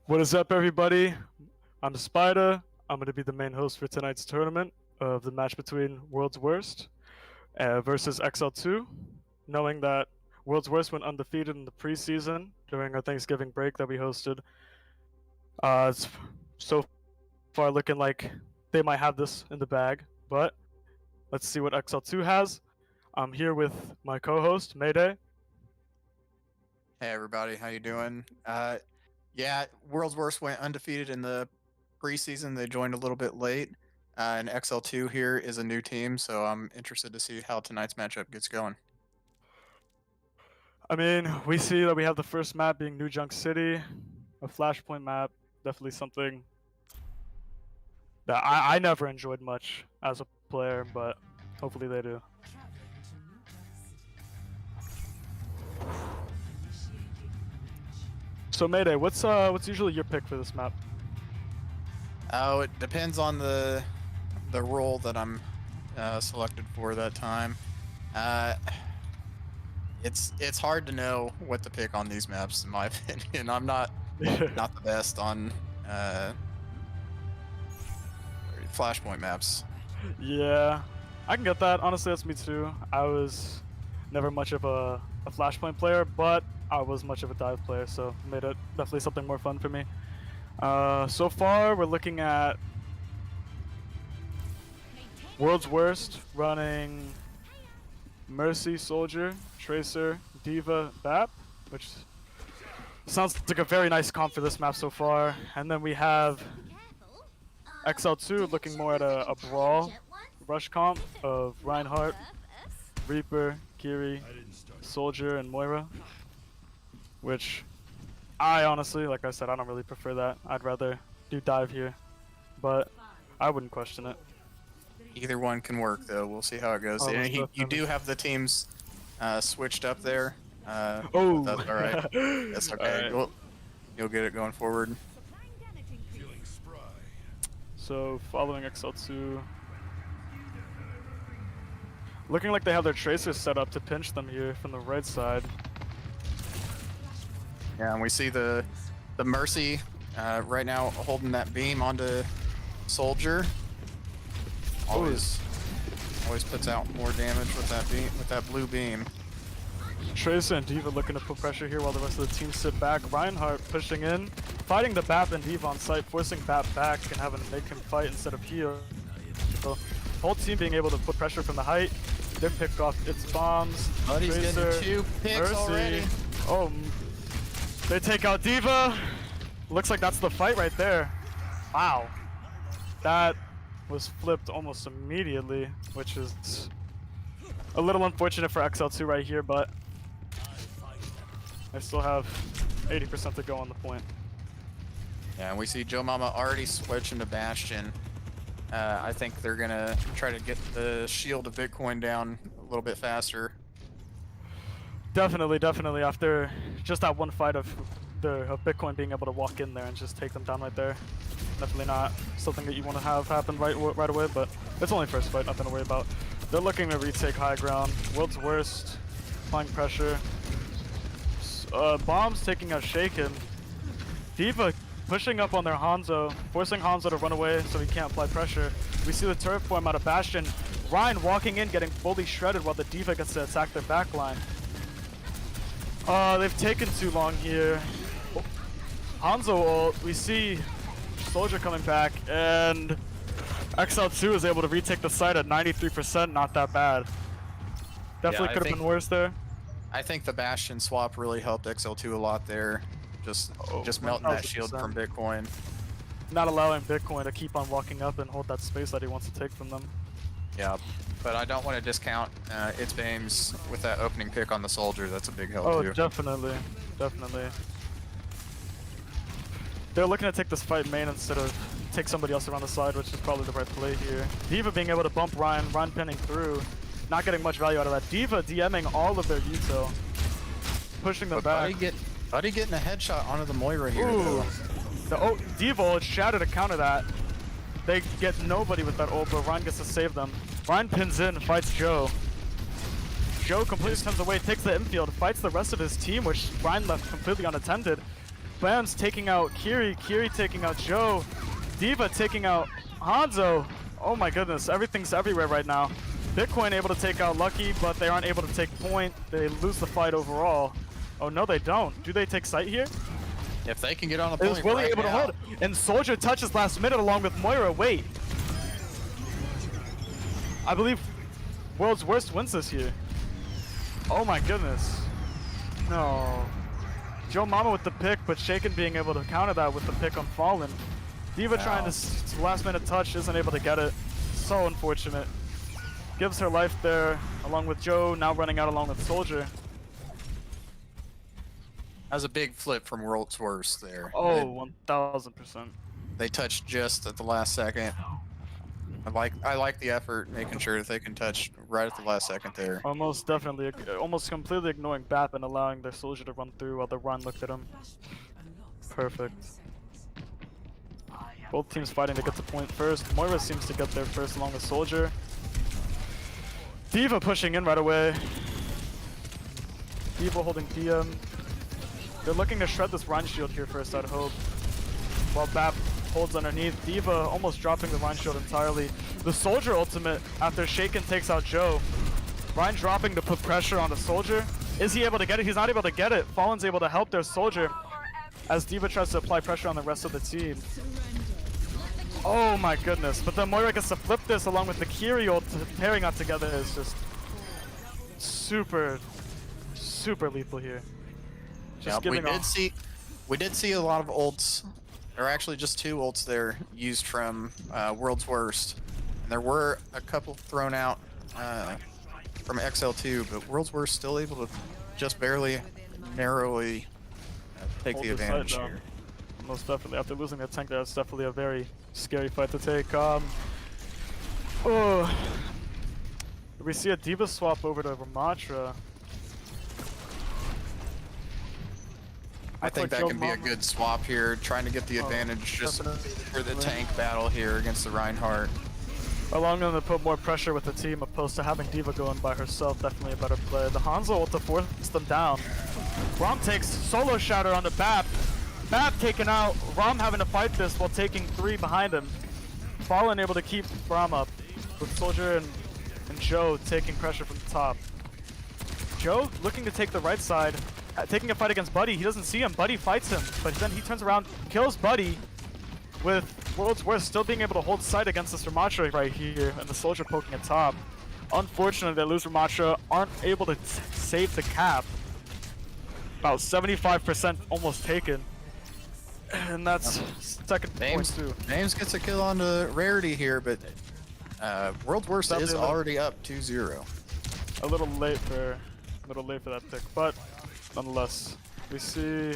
What is up, everybody? I'm Spider. I'm going to be the main host for tonight's tournament of the match between World's Worst versus XL2. Knowing that World's Worst went undefeated in the preseason during our Thanksgiving break that we hosted. It's so far looking like they might have this in the bag, but let's see what XL2 has. I'm here with my co-host, Mayday. Hey everybody, how you doing? Yeah, World's Worst went undefeated in the preseason. They joined a little bit late, and XL2 here is a new team, so I'm interested to see how tonight's matchup gets going. I mean, we see that we have the first map being New Junk City, a Flashpoint map, definitely something that I never enjoyed much as a player, but hopefully they do. So Mayday, what's usually your pick for this map? Oh, it depends on the role that I'm selected for that time. It's hard to know what to pick on these maps, in my opinion. I'm not the best on Flashpoint maps. Yeah, I can get that. Honestly, that's me too. I was never much of a Flashpoint player, but I was much of a dive player, so made it definitely something more fun for me. So far, we're looking at World's Worst running Mercy, Soldier, Tracer, Diva, Bap, which sounds like a very nice comp for this map so far. And then we have XL2 looking more at a Brawl rush comp of Reinhardt, Reaper, Kiri, Soldier, and Moira. Which I honestly, like I said, I don't really prefer that. I'd rather do dive here, but I wouldn't question it. Either one can work, though. We'll see how it goes. Oh, You do have the teams switched up there. Oh, that's all right. That's okay. Right. You'll get it going forward. So following XL2, looking like they have their tracers set up to pinch them here from the right side. Yeah, and we see the Mercy right now holding that beam onto Soldier. Always puts out more damage with that beam, with that blue beam. Tracer and Diva looking to put pressure here while the rest of the team sit back. Reinhardt pushing in, fighting the Bap and Diva on site, forcing Bap back and having to make him fight instead of heal. So whole team being able to put pressure from the height. They pick off its bombs. Buddy's Tracer, getting 2 picks Mercy. already. Oh, they take out Diva. Looks like that's the fight right there. Wow. That was flipped almost immediately, which is a little unfortunate for XL2 right here, but I still have 80% to go on the point. Yeah, and we see Joe Mama already switching to Bastion. I think they're gonna try to get the shield of Bitcoin down a little bit faster. Definitely, definitely. After just that one fight of Bitcoin being able to walk in there and just take them down right there. Definitely not something that you want to have happen right away, but it's only first fight, nothing to worry about. They're looking to retake high ground. World's Worst, applying pressure. Bombs taking out Shaken. Diva pushing up on their Hanzo, forcing Hanzo to run away so he can't apply pressure. We see the turret form out of Bastion. Ryan walking in, getting fully shredded while the Diva gets to attack their backline. They've taken too long here. Hanzo ult, we see Soldier coming back, and XL2 is able to retake the site at 93%, not that bad. Definitely could have been worse there. I think the Bastion swap really helped XL2 a lot there. Just melting that shield from Bitcoin. Not allowing Bitcoin to keep on walking up and hold that space that he wants to take from them. Yeah, but I don't want to discount its beams with that opening pick on the Soldier. That's a big help too. Oh, definitely, definitely. They're looking to take this fight main instead of take somebody else around the side, which is probably the right play here. Diva being able to bump Ryan pinning through, not getting much value out of that. Diva DMing all of their util, pushing them back. Buddy getting a headshot onto the Moira here. Ooh. The Diva ult shattered to counter that. They get nobody with that ult, but Ryan gets to save them. Ryan pins in, fights Joe. Joe completely turns away, takes the infield, fights the rest of his team, which Ryan left completely unattended. Bam's taking out Kiri, Kiri taking out Joe, D.Va taking out Hanzo. Oh my goodness, everything's everywhere right now. Bitcoin able to take out Lucky, but they aren't able to take point. They lose the fight overall. Oh no, they don't. Do they take sight here? If they can get on a point Is Willie right able to now, hold? And Soldier touches last minute along with Moira. Wait. I believe World's Worst wins this here. Oh my goodness. No. Joe Mama with the pick, but Shaken being able to counter that with the pick on Fallen. D.Va trying to last minute touch, isn't able to get it. So unfortunate. Gives her life there, along with Joe now running out along with Soldier. That was a big flip from World's Worst there. Oh, 1000%. They touched just at the last second. I like the effort, making sure that they can touch right at the last second there. Almost definitely, almost completely ignoring BAP and allowing their Soldier to run through while the Run looked at him. Perfect. Both teams fighting to get to point first. Moira seems to get there first along with Soldier. D.Va pushing in right away. D.Va holding DM. They're looking to shred this Rhine shield here first, I'd hope. While BAP holds underneath. D.Va almost dropping the Rhine shield entirely. The Soldier ultimate after Shaken takes out Joe. Rhine dropping to put pressure on the Soldier. Is he able to get it? He's not able to get it. Fallen's able to help their Soldier as D.Va tries to apply pressure on the rest of the team. Oh my goodness, but then Moira gets to flip this along with the Kiri ult. Pairing up together is just super lethal here. Just Yeah, giving we did see a lot of ults. There are actually just 2 ults there used from World's Worst. And there were a couple thrown out from XL2, but World's Worst still able to just barely, narrowly take the advantage here. Most definitely. After losing that tank there, it's definitely a very scary fight to take. We see a D.Va swap over to Ramatra. I think that can be a good swap here, trying to get the advantage just for the tank battle here against the Reinhardt. Allowing them to put more pressure with the team opposed to having D.Va going by herself, definitely a better play. The Hanzo ult to force them down. Rom takes solo shatter on the BAP. BAP taken out, Rom having to fight this while taking 3 behind him. Fallen able to keep Rom up, with Soldier and Joe taking pressure from the top. Joe looking to take the right side, taking a fight against Buddy. He doesn't see him, Buddy fights him, but then he turns around, kills Buddy, with World's Worst still being able to hold sight against this Ramatra right here, and the Soldier poking at top. Unfortunately, they lose Ramatra, aren't able to save the cap. About 75% almost taken. And that's second point too. Names gets a kill on the Rarity here, but World's Worst is already up 2-0. A little late for that pick, but nonetheless, we see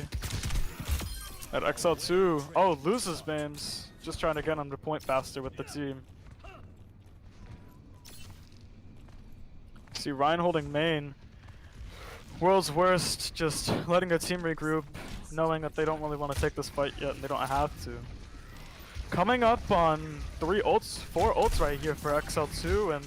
at XL2. Oh, loses Bames. Just trying to get under point faster with the team. See Ryan holding main. World's Worst, just letting their team regroup, knowing that they don't really want to take this fight yet and they don't have to. Coming up on 4 ults right here for XL2, and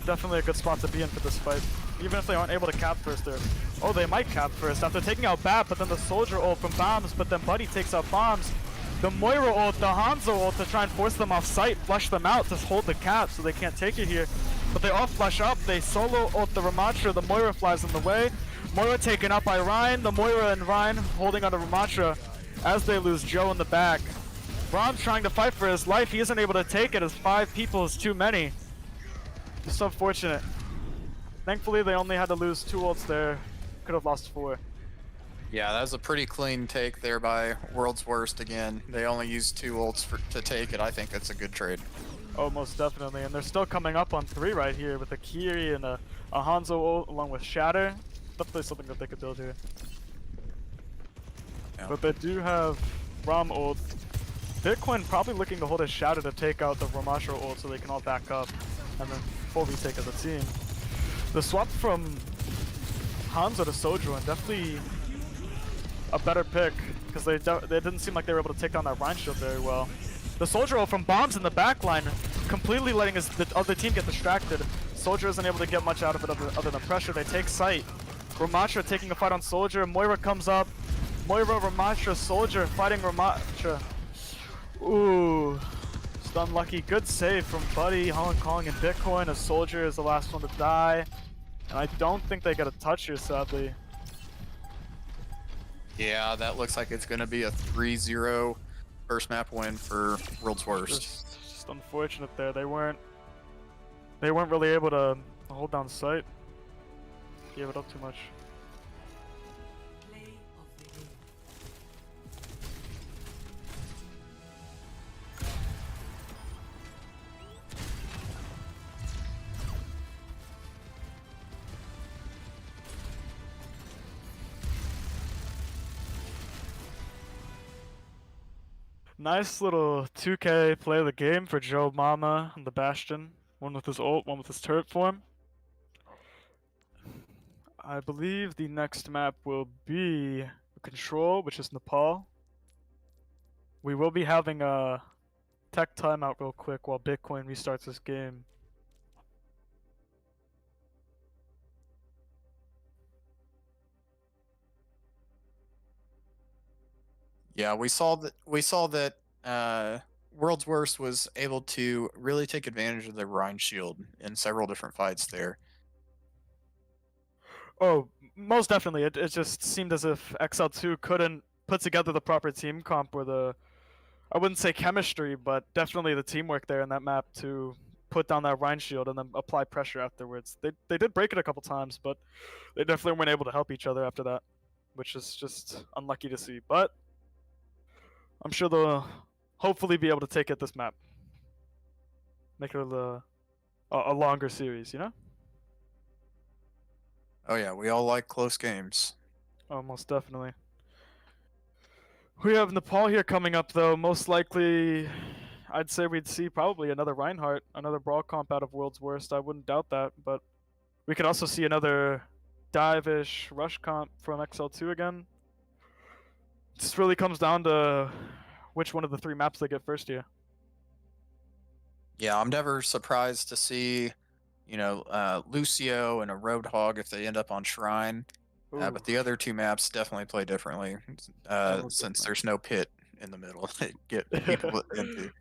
definitely a good spot to be in for this fight. Even if they aren't able to cap first there. Oh, they might cap first after taking out BAP, but then the Soldier ult from Bombs, but then Buddy takes out Bombs. The Moira ult, the Hanzo ult to try and force them off site, flush them out to hold the cap so they can't take it here. But they all flush up, they solo ult the Ramatra, the Moira flies in the way. Moira taken up by Ryan, the Moira and Ryan holding on to Ramatra as they lose Joe in the back. Rom's trying to fight for his life, he isn't able to take it as 5 people is too many. Just unfortunate. Thankfully they only had to lose 2 ults there, could have lost 4. Yeah, that was a pretty clean take there by World's Worst again. They only used 2 ults to take it. I think that's a good trade. Oh, most definitely, and they're still coming up on 3 right here with a Kiri and a Hanzo ult along with Shatter. Definitely something that they could build here. Yeah. But they do have Rom ult. Bitcoin probably looking to hold his Shatter to take out the Ramatra ult so they can all back up and then full retake as a team. The swap from Hanzo to Sojourn definitely a better pick because they didn't seem like they were able to take down that Rhine shield very well. The Soldier ult from Bombs in the backline, completely letting the other team get distracted. Soldier isn't able to get much out of it other than pressure. They take sight. Ramatra taking a fight on Soldier. Moira comes up. Moira, Ramattra, Soldier fighting Ramattra. Ooh, just unlucky. Good save from Buddy, Hong Kong, and Bitcoin. A Soldier is the last one to die. And I don't think they get a touch here, sadly. Yeah, that looks like it's going to be a 3-0 first map win for World's Worst. Just unfortunate there. They weren't really able to hold down sight. Gave it up too much. Nice little 2K play of the game for Joe Mama and the Bastion. One with his ult, one with his turret form. I believe the next map will be Control, which is Nepal. We will be having a tech timeout real quick while Bitcoin restarts this game. Yeah, we saw that World's Worst was able to really take advantage of the Rhine Shield in several different fights there. Oh, most definitely. It just seemed as if XL2 couldn't put together the proper team comp or the, I wouldn't say chemistry, but definitely the teamwork there in that map to put down that Rhine Shield and then apply pressure afterwards. They did break it a couple times, but they definitely weren't able to help each other after that, which is just unlucky to see. But I'm sure they'll hopefully be able to take it this map. Make it a longer series, you know? Oh yeah, we all like close games. Oh, most definitely. We have Nepal here coming up, though. Most likely, I'd say we'd see probably another Reinhardt, another brawl comp out of World's Worst. I wouldn't doubt that, but we could also see another dive-ish rush comp from XL2 again. This really comes down to which one of the three maps they get first here. Yeah, I'm never surprised to see, Lucio and a Roadhog if they end up on Shrine. But the other two maps definitely play differently, since there's no pit in the middle to get people into.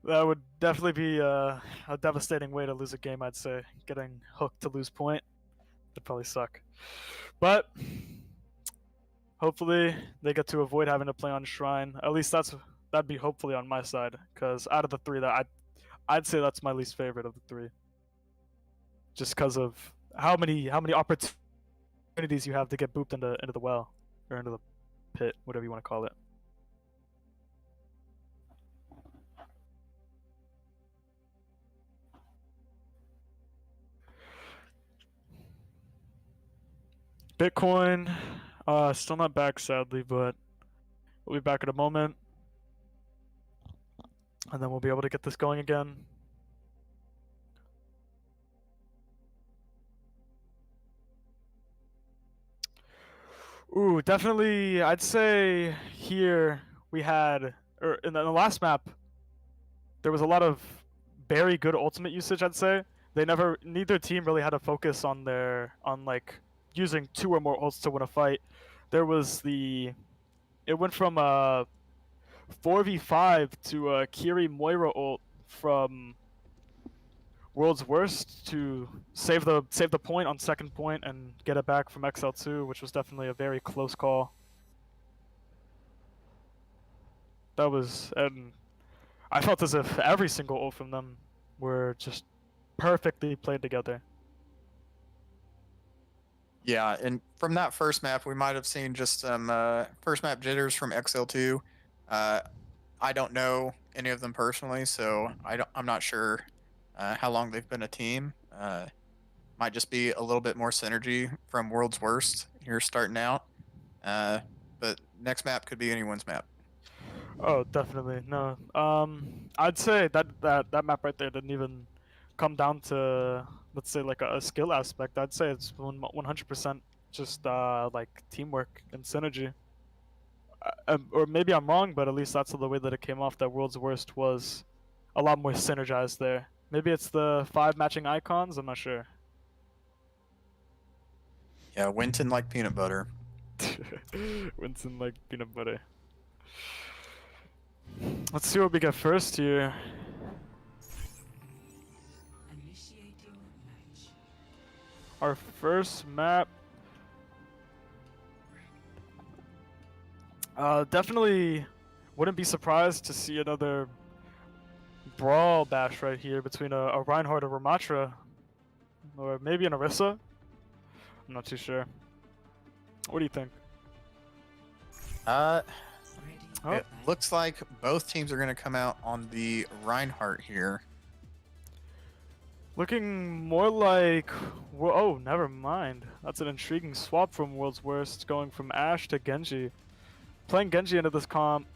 That would definitely be a devastating way to lose a game, I'd say. Getting hooked to lose point would probably suck. But hopefully they get to avoid having to play on Shrine. At least that'd be hopefully on my side, because out of the three, I'd say that's my least favorite of the three. Just because of how many opportunities you have to get booped into the well or into the pit, whatever you want to call it. Bitcoin, still not back sadly, but we'll be back in a moment, and then we'll be able to get this going again. Ooh, definitely. I'd say here we had, or in the last map, there was a lot of very good ultimate usage. I'd say neither team really had a focus on like using 2 or more ults to win a fight. It went from a 4v5 to a Kiri Moira ult from World's Worst to save the point on second point and get it back from XL2, which was definitely a very close call. And I felt as if every single ult from them were just perfectly played together. Yeah, and from that first map, we might have seen just some first map jitters from XL2. I don't know any of them personally, so I'm not sure how long they've been a team. Might just be a little bit more synergy from World's Worst here starting out. But next map could be anyone's map. Oh, definitely. No. I'd say that map right there didn't even come down to, let's say, like a skill aspect. I'd say it's 100% just like teamwork and synergy. Or maybe I'm wrong, but at least that's the way that it came off. That World's Worst was a lot more synergized there. Maybe it's the 5 matching icons. I'm not sure. Yeah, Winton like peanut butter. Winston like peanut butter. Let's see what we get first here. Our first map. Definitely wouldn't be surprised to see another brawl bash right here between a Reinhardt or Ramatra. Or maybe an Orisa. I'm not too sure. What do you think? It looks like both teams are going to come out on the Reinhardt here. Looking more like... Oh, never mind. That's an intriguing swap from World's Worst, going from Ashe to Genji. Playing Genji into this comp,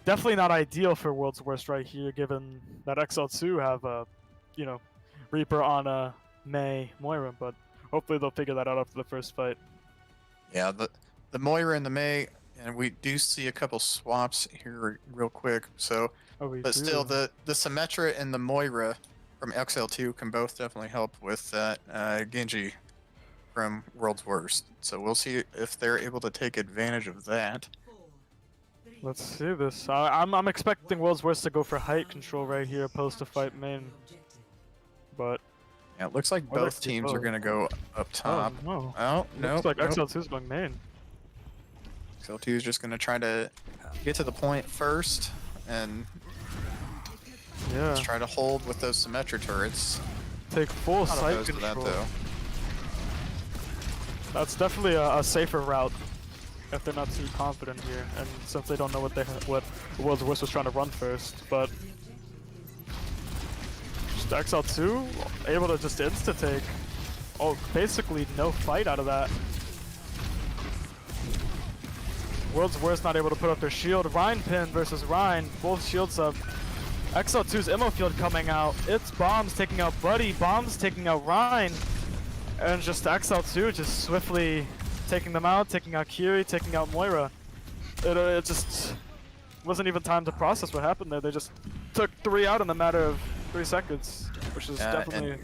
definitely not ideal for World's Worst right here, given that XL2 have you know, Reaper on Mei, Moira, but hopefully they'll figure that out after the first fight. Yeah, the Moira and the Mei, and we do see a couple swaps here real quick. So, but still, the Symmetra and the Moira from XL2 can both definitely help with that Genji from World's Worst. So we'll see if they're able to take advantage of that. Let's see this. I'm expecting World's Worst to go for height control right here, opposed to fight main. But yeah, it looks like both teams are going to go up top. Oh, no. Looks like XL2's going main. XL2 is just going to try to get to the point first and just try to hold with those Symmetra turrets. Take full sight control. That, though. That's definitely a safer route if they're not too confident here, and since they don't know what World's Worst was trying to run first. But just XL2 able to just insta-take. Oh, basically no fight out of that. World's Worst not able to put up their shield. Rein pin versus Rein, both shields up. XL2's ammo field coming out. It's bombs taking out Buddy, bombs taking out Rein. And just XL2 just swiftly taking them out, taking out Kiri, taking out Moira. It just wasn't even time to process what happened there. They just took 3 out in a matter of 3 seconds, which is definitely...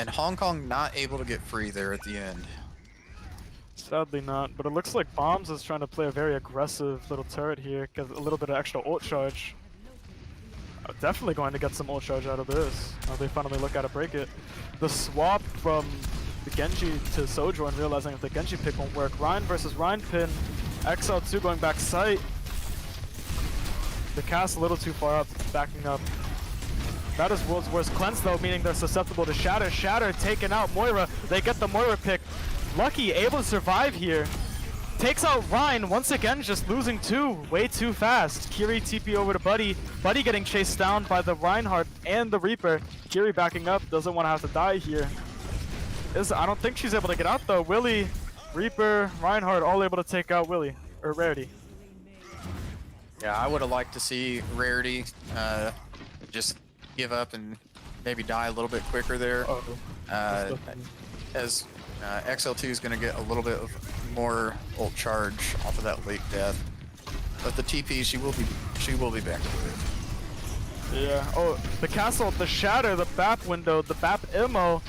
And Hong Kong not able to get free there at the end. Sadly not, but it looks like Bombs is trying to play a very aggressive little turret here, get a little bit of extra ult charge. Definitely going to get some ult charge out of this. They finally look at it, break it. The swap from the Genji to Sojourn, realizing that the Genji pick won't work. Rein versus Rein pin. XL2 going back sight. The cast a little too far up, backing up. That is World's Worst cleanse though, meaning they're susceptible to Shatter. Shatter taking out Moira. They get the Moira pick. Lucky able to survive here. Takes out Rein, once again just losing 2 way too fast. Kiri TP over to Buddy. Buddy getting chased down by the Reinhardt and the Reaper. Kiri backing up, doesn't want to have to die here. I don't think she's able to get out though. Willie, Reaper, Reinhardt all able to take out Willie, or Rarity. Yeah, I would have liked to see Rarity just give up and maybe die a little bit quicker there. As XL2 is going to get a little bit of more ult charge off of that late death. But the TP, she will be back to it. Yeah. Oh, the castle, the Shatter, the BAP window, the BAP ammo,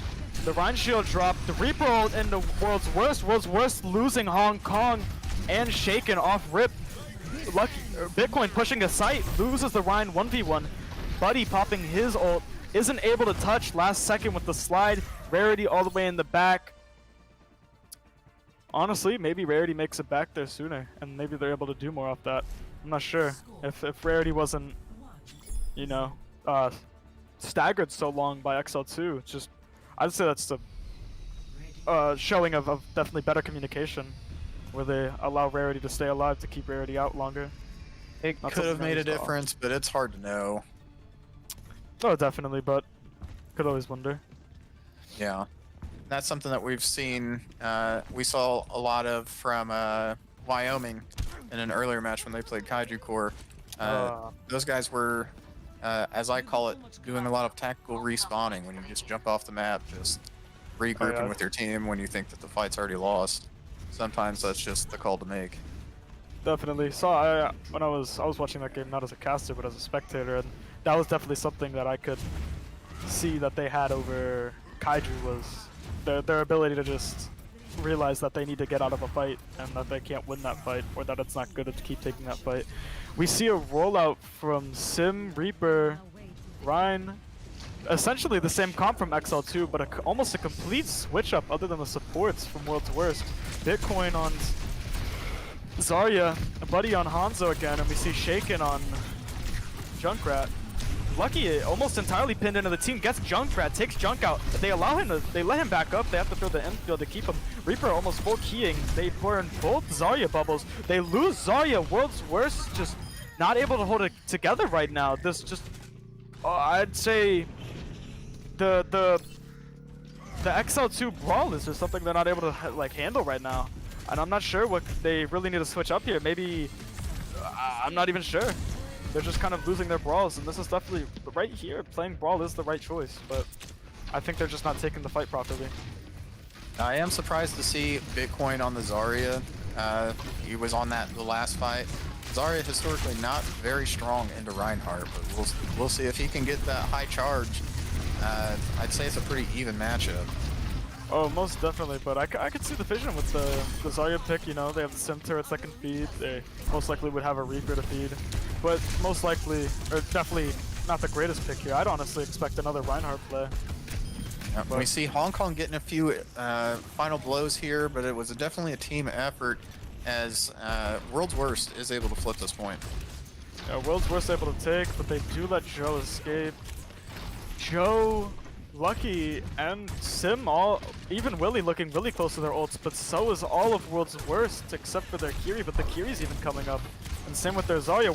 the Rein shield drop, the Reaper ult into World's Worst. World's Worst losing Hong Kong and Shaken off rip. Lucky Bitcoin pushing a sight, loses the Rein 1v1. Buddy popping his ult, isn't able to touch last second with the slide. Rarity all the way in the back. Honestly, maybe Rarity makes it back there sooner, and maybe they're able to do more off that. I'm not sure. If Rarity wasn't, you know, staggered so long by XL2, it's just, I'd say that's the showing of definitely better communication, where they allow Rarity to stay alive to keep Rarity out longer. It could have made a difference, but it's hard to know. Oh, definitely, but could always wonder. Yeah. That's something that we've seen. We saw a lot of from Wyoming in an earlier match when they played Kaiju Core. Those guys were, as I call it, doing a lot of tactical respawning when you just jump off the map, just regrouping with your team when you think that the fight's already lost. Sometimes that's just the call to make. Definitely. When I was watching that game not as a caster but as a spectator, and that was definitely something that I could see that they had over Kaiju was their ability to just realize that they need to get out of a fight and that they can't win that fight, or that it's not good to keep taking that fight. We see a rollout from Sim, Reaper, Ryan. Essentially the same comp from XL2, but almost a complete switch up other than the supports from World's Worst. Bitcoin on Zarya, Buddy on Hanzo again, and we see Shaken on Junkrat. Lucky almost entirely pinned into the team, gets Junkrat, takes Junk out. They allow him to, they let him back up. They have to throw the infield to keep him. Reaper almost full keying. They burn both Zarya bubbles. They lose Zarya. World's Worst just not able to hold it together right now. This just, I'd say the XL2 brawl is just something they're not able to like handle right now. And I'm not sure what they really need to switch up here. Maybe, I'm not even sure. They're just kind of losing their brawls, and this is definitely, right here, playing brawl is the right choice, but I think they're just not taking the fight properly. I am surprised to see Bitcoin on the Zarya. He was on that the last fight. Zarya historically not very strong into Reinhardt, but we'll see if he can get that high charge. I'd say it's a pretty even matchup. Oh, most definitely, but I could see the vision with the Zarya pick. You know, they have the Sim turret that can feed. They most likely would have a Reaper to feed, but most likely, or definitely not the greatest pick here. I'd honestly expect another Reinhardt play. Yep, we see Hong Kong getting a few final blows here, but it was definitely a team effort as World's Worst is able to flip this point. Yeah, World's Worst able to take, but they do let Joe escape. Joe, Lucky, and Sim, even Willie looking really close to their ults, but so is all of World's Worst except for their Kiri, but the Kiri's even coming up. And same with their Zarya.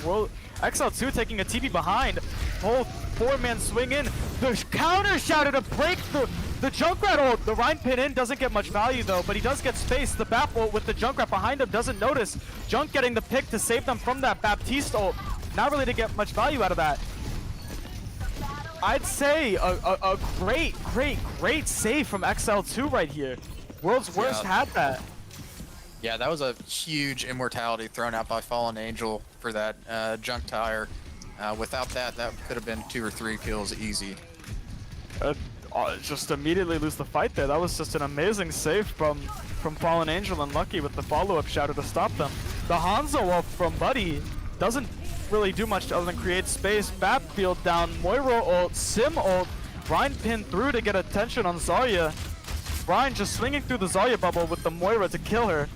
XL2 taking a TP behind. Whole four-man swing in. The counter shouted to break the Junkrat ult. The Rhine pin in doesn't get much value though, but he does get space. The Bap ult with the Junkrat behind him doesn't notice. Junk getting the pick to save them from that Baptiste ult. Not really to get much value out of that. I'd say a great save from XL2 right here. World's Worst had that. Yeah, that was a huge immortality thrown out by Fallen Angel for that junk tire. Without that, that could have been 2 or 3 kills easy. Just immediately lose the fight there. That was just an amazing save from Fallen Angel and Lucky with the follow-up shatter to stop them. The Hanzo ult from Buddy doesn't really do much other than create space. Bap field down, Moira ult, Sim ult, Ryan pinned through to get attention on Zarya. Ryan just swinging through the Zarya bubble with the Moira to kill her.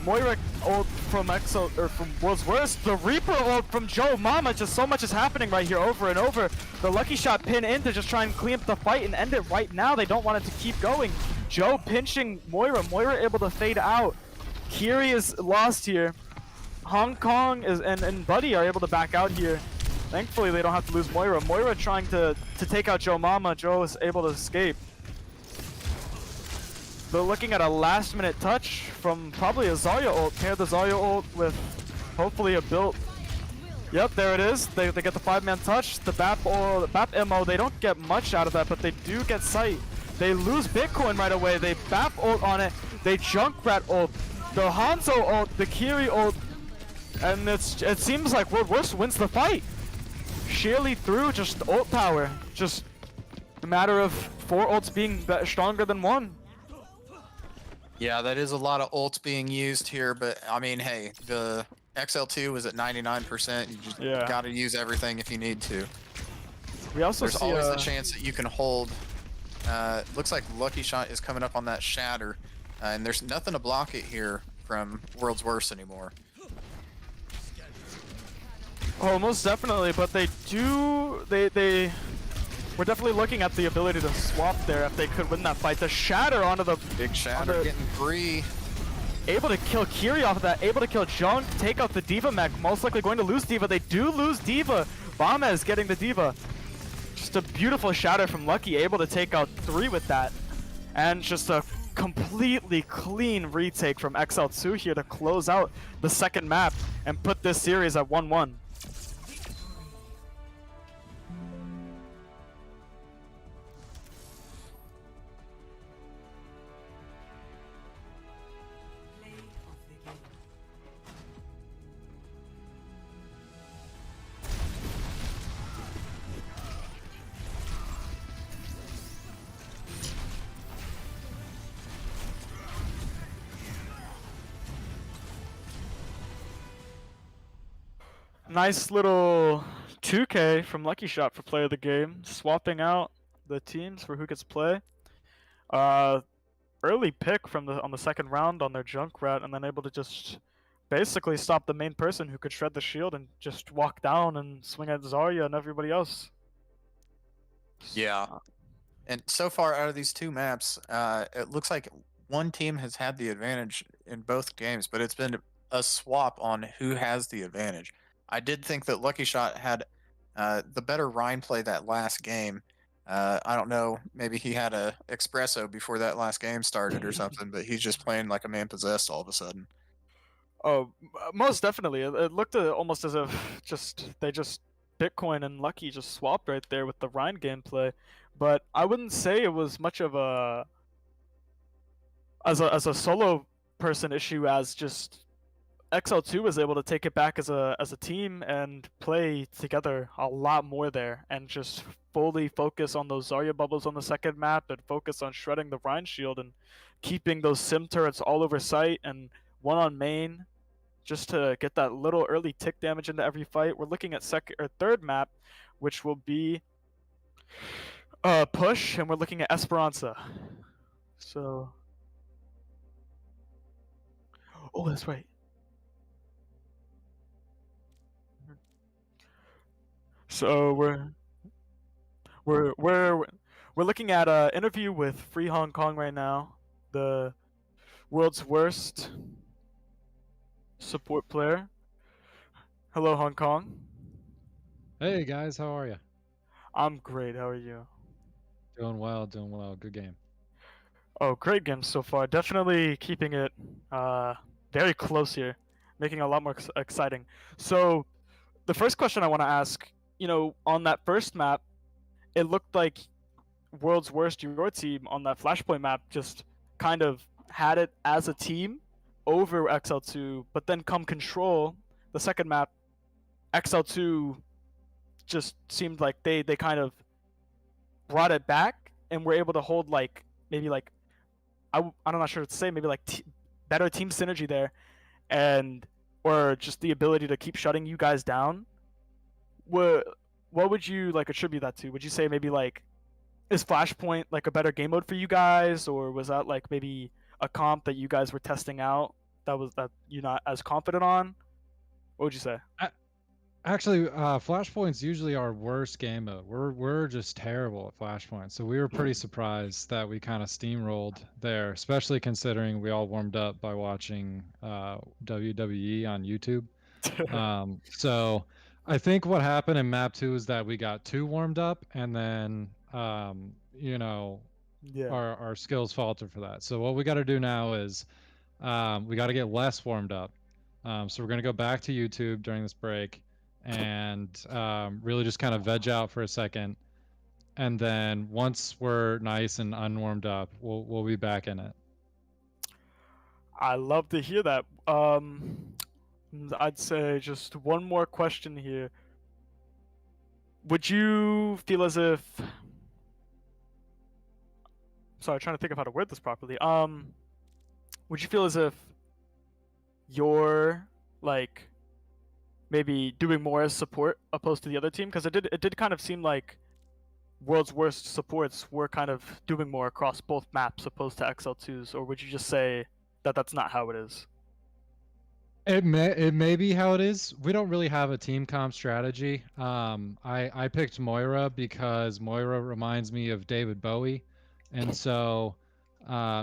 Moira ult from from World's Worst. The Reaper ult from Joe Mama. Just so much is happening right here over and over. The Lucky Shot pin in to just try and clean up the fight and end it right now. They don't want it to keep going. Joe pinching Moira. Moira able to fade out. Kiri is lost here. Hong Kong and Buddy are able to back out here. Thankfully, they don't have to lose Moira. Moira trying to take out Joe Mama. Joe is able to escape. They're looking at a last-minute touch from probably a Zarya ult. Pair the Zarya ult with hopefully a build. Yep, there it is. They get the 5-man touch. The Bap MO, they don't get much out of that, but they do get sight. They lose Bitcoin right away. They Bap ult on it. They Junkrat ult. The Hanzo ult, the Kiri ult. And it seems like World Worst wins the fight. Sheerly through just ult power. Just a matter of 4 ults being stronger than 1. Yeah, that is a lot of ults being used here, but I mean, hey, the XL2 was at 99%. You just gotta use everything if you need to. We also There's always the chance that you can hold. Looks like Lucky Shot is coming up on that shatter, and there's nothing to block it here from World's Worst anymore. Oh, most definitely, but they we're definitely looking at the ability to swap there if they could win that fight. The shatter onto the big shatter getting free. Able to kill Kiri off of that, able to kill Junk, take out the Diva mech, most likely going to lose Diva. They do lose Diva. Bomez getting the Diva. Just a beautiful shatter from Lucky, able to take out 3 with that. And just a completely clean retake from XL2 here to close out the second map and put this series at 1-1. Nice little 2K from Lucky Shot for player of the game, swapping out the teams for who gets play. Uh, Early pick from the on the second round on their Junkrat, and then able to just basically stop the main person who could shred the shield and just walk down and swing at Zarya and everybody else. Yeah. And so far out of these two maps, it looks like one team has had the advantage in both games, but it's been a swap on who has the advantage. I did think that Lucky Shot had the better Rhine play that last game. I don't know, maybe he had a espresso before that last game started or something, but he's just playing like a man possessed all of a sudden. Oh, most definitely. It looked almost as if they just Bitcoin and Lucky just swapped right there with the Rhine gameplay, but I wouldn't say it was much of a as a solo person issue as just XL2 was able to take it back as a team and play together a lot more there and just fully focus on those Zarya bubbles on the second map and focus on shredding the Rhine shield and keeping those sim turrets all over site and one on main just to get that little early tick damage into every fight. We're looking at second or third map, which will be push, and we're looking at Esperanza. So, oh, that's right. So we're we're looking at an interview with Free Hong Kong right now, the world's worst support player. Hello, Hong Kong. Hey guys, how are you? I'm great. How are you? Doing well, doing well. Good game. Oh, great game so far. Definitely keeping it very close here, making it a lot more exciting. So, the first question I want to ask, on that first map, it looked like World's Worst, your team on that Flashpoint map, just kind of had it as a team over XL2, but then come Control, the second map, XL2 just seemed like they kind of brought it back and were able to hold maybe I'm not sure what to say, maybe better team synergy there, and or just the ability to keep shutting you guys down. What would you attribute that to? Would you say maybe is Flashpoint a better game mode for you guys, or was that maybe a comp that you guys were testing out that you're not as confident on? What would you say? Actually, Flashpoint's usually our worst game mode. We're just terrible at Flashpoint, so we were pretty surprised that we kind of steamrolled there, especially considering we all warmed up by watching WWE on YouTube. So I think what happened in map 2 is that we got too warmed up, and then Yeah. our skills faltered for that. So what we got to do now is we got to get less warmed up. So we're gonna go back to YouTube during this break and really just kind of veg out for a second, and then once we're nice and unwarmed up, we'll be back in it. I love to hear that. I'd say just one more question here. Would you feel as if sorry, trying to think of how to word this properly. Would you feel as if you're maybe doing more as support opposed to the other team? Because it did kind of seem like World's Worst supports were kind of doing more across both maps opposed to XL2s, or would you just say that that's not how it is? It may be how it is. We don't really have a team comp strategy. I picked Moira because Moira reminds me of David Bowie, and so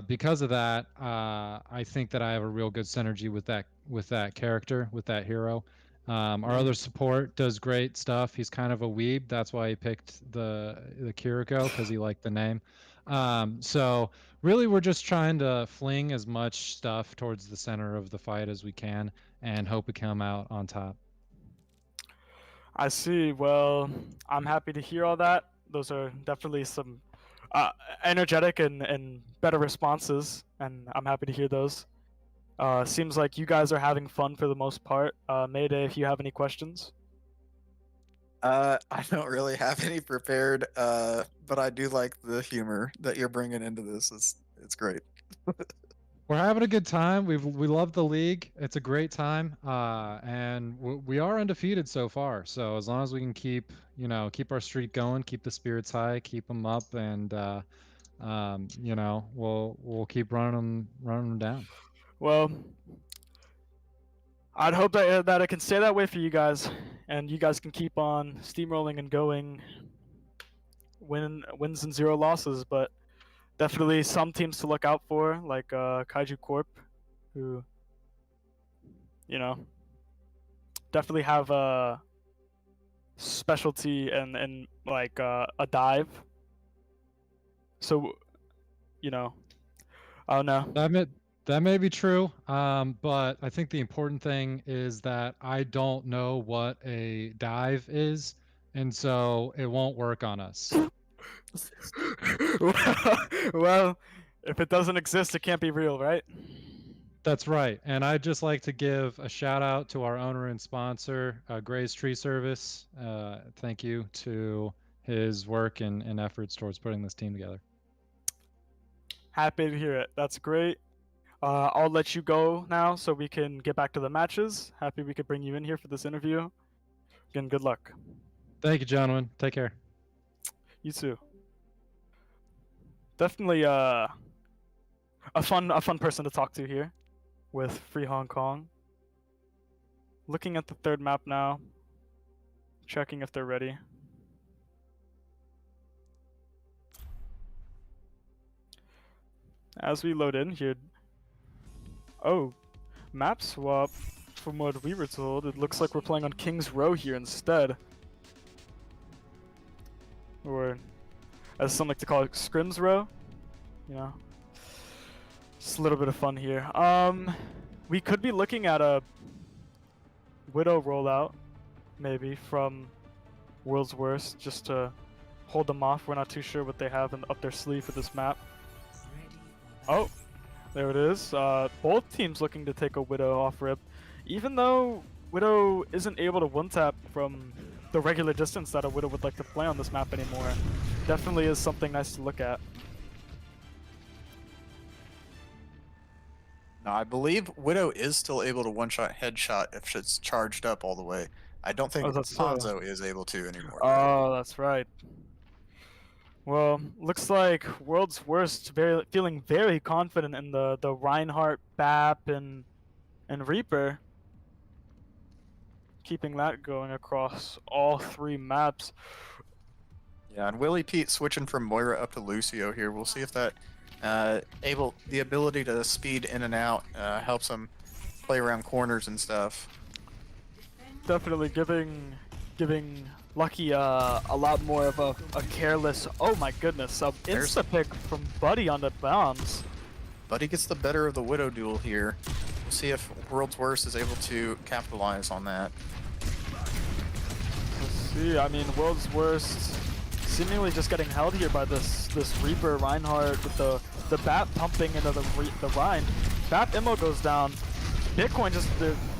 because of that, I think that I have a real good synergy with that character, with that hero. Our other support does great stuff. He's kind of a weeb. That's why he picked the Kiriko, because he liked the name. So really, we're just trying to fling as much stuff towards the center of the fight as we can and hope we come out on top. I see. Well, I'm happy to hear all that. Those are definitely some energetic and better responses, and I'm happy to hear those. Seems like you guys are having fun for the most part. Mayday, if you have any questions. I don't really have any prepared, but I do like the humor that you're bringing into this. It's great. We're having a good time. We love the league. It's a great time, and we are undefeated so far. So as long as we can keep keep our streak going, keep the spirits high, keep them up, and we'll keep running them down. Well, I'd hope that it can stay that way for you guys, and you guys can keep on steamrolling and going, wins and 0 losses. But definitely some teams to look out for, like Kaiju Corp, who, definitely have a specialty and like a dive. So, I don't know. That may be true, but I think the important thing is that I don't know what a dive is, and so it won't work on us. Well, if it doesn't exist, it can't be real, right? That's right. And I'd just like to give a shout out to our owner and sponsor, Gray's Tree Service. Thank you to his work and efforts towards putting this team together. Happy to hear it. That's great. I'll let you go now so we can get back to the matches. Happy we could bring you in here for this interview. Again, good luck. Thank you, gentlemen. Take care. You too. Definitely a fun person to talk to here with Free Hong Kong. Looking at the third map now, checking if they're ready. As we load in here, oh, map swap. From what we were told, it looks like we're playing on King's Row here instead. Or, as some like to call it, Scrims Row. Just a little bit of fun here. We could be looking at a Widow rollout, maybe, from World's Worst, just to hold them off. We're not too sure what they have up their sleeve for this map. Oh, there it is. Both teams looking to take a Widow off rip. Even though Widow isn't able to one-tap from the regular distance that a Widow would like to play on this map anymore, definitely is something nice to look at. Now, I believe Widow is still able to one-shot headshot if it's charged up all the way. I don't think Hanzo is able to anymore. Oh, that's right. Well, looks like World's Worst feeling very confident in the Reinhardt, BAP, and Reaper. Keeping that going across all 3 maps. Yeah, and Willie Pete switching from Moira up to Lucio here. We'll see if that the ability to speed in and out helps him play around corners and stuff. Definitely giving Lucky a lot more of a careless. Oh my goodness! Insta pick from Buddy on the bombs. Buddy gets the better of the Widow duel here. We'll see if World's Worst is able to capitalize on that. Let's see. I mean, World's Worst seemingly just getting held here by this Reaper Reinhardt with the BAP pumping into the Rhine. BAP immo goes down. Bitcoin just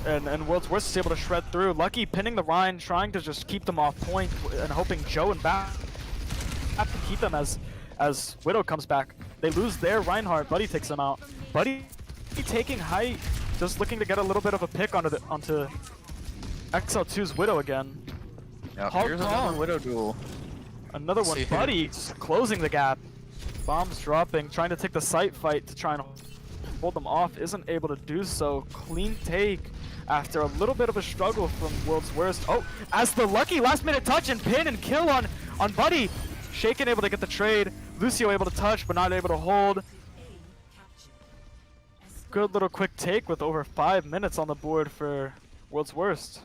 and World's Worst is able to shred through. Lucky pinning the Rhine, trying to just keep them off point and hoping Joe and BAP have to keep them as Widow comes back. They lose their Reinhardt. Buddy takes them out. Buddy taking height, just looking to get a little bit of a pick onto XL2's Widow again. Yep, here's another Widow duel. Another one. Buddy closing the gap. Bombs dropping, trying to take the site fight to try and hold them off. Isn't able to do so. Clean take after a little bit of a struggle from World's Worst. Oh, as the Lucky last minute touch and pin and kill on Buddy. Shaken able to get the trade. Lucio able to touch but not able to hold. Good little quick take with over 5 minutes on the board for World's Worst.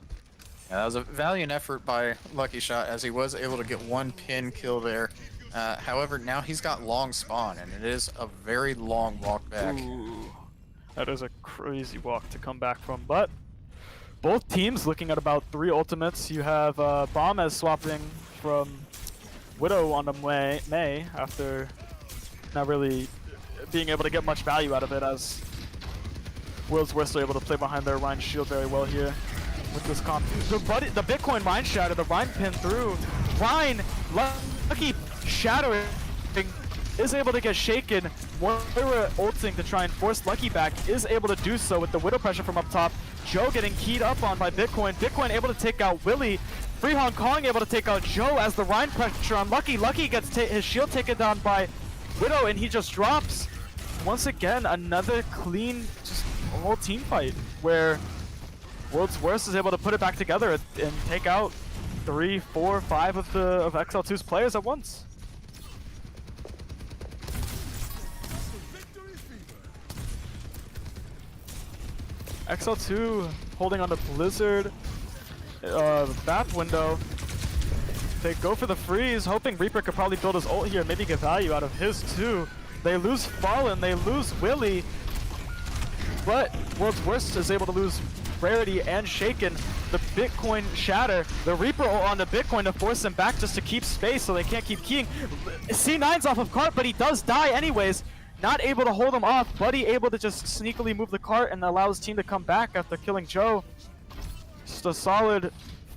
Yeah, that was a valiant effort by Lucky Shot as he was able to get 1 pin kill there. However, now he's got long spawn, and it is a very long walk back. Ooh, that is a crazy walk to come back from, but both teams looking at about 3 ultimates. You have Bomb swapping from Widow onto Mei after not really being able to get much value out of it, as World's Worst are able to play behind their Rhine shield very well here with this comp. The Bitcoin Rhine shatter, the Rhine pin through. Rhine, Lucky shadowing is able to get shaken. Moira ulting to try and force Lucky back, is able to do so with the Widow pressure from up top. Joe getting keyed up on by Bitcoin. Bitcoin able to take out Willie. Free Hong Kong able to take out Joe as the Rhine pressure on Lucky. Lucky gets his shield taken down by Widow, and he just drops. Once again, another clean, just whole team fight where World's Worst is able to put it back together and take out 3, 4, 5 of XL2's players at once. XL2 holding on to Blizzard, Bath window. They go for the freeze, hoping Reaper could probably build his ult here, maybe get value out of his too. They lose Fallen, they lose Willie, but World's Worst is able to lose Rarity and Shaken. The Bitcoin shatter, the Reaper ult onto Bitcoin to force him back just to keep space so they can't keep keying. C9's off of cart, but he does die anyways. Not able to hold him off. Buddy able to just sneakily move the cart and allow his team to come back after killing Joe. Just a solid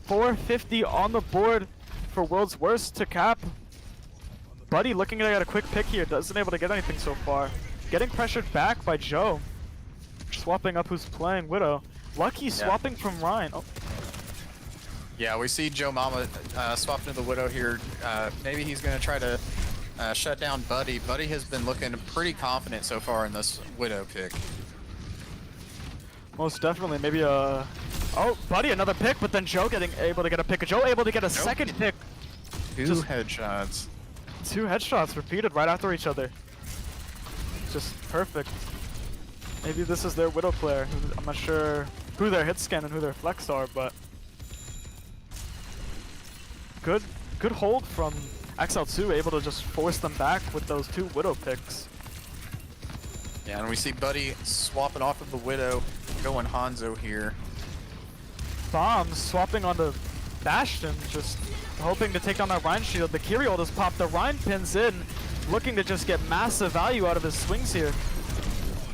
450 on the board for World's Worst to cap. Buddy looking to get a quick pick here, doesn't able to get anything so far. Getting pressured back by Joe. Swapping up who's playing Widow. Lucky swapping from Rhine. Oh. Yeah, we see Joe Mama swap into the Widow here. Maybe he's going to try to shut down Buddy. Buddy has been looking pretty confident so far in this Widow pick. Most definitely, maybe a... Oh, Buddy, another pick, but then Joe able to get a pick. Joe able to get a second pick. Two headshots. 2 headshots repeated right after each other. Just perfect. Maybe this is their Widow player. I'm not sure who their hit scan and who their flex are, but... Good hold from XL2, able to just force them back with those 2 Widow picks. Yeah, and we see Buddy swapping off of the Widow, going Hanzo here. Bombs swapping onto Bastion, just hoping to take down that Rhine shield. The Kyriel just popped, the Rhine pins in, looking to just get massive value out of his swings here.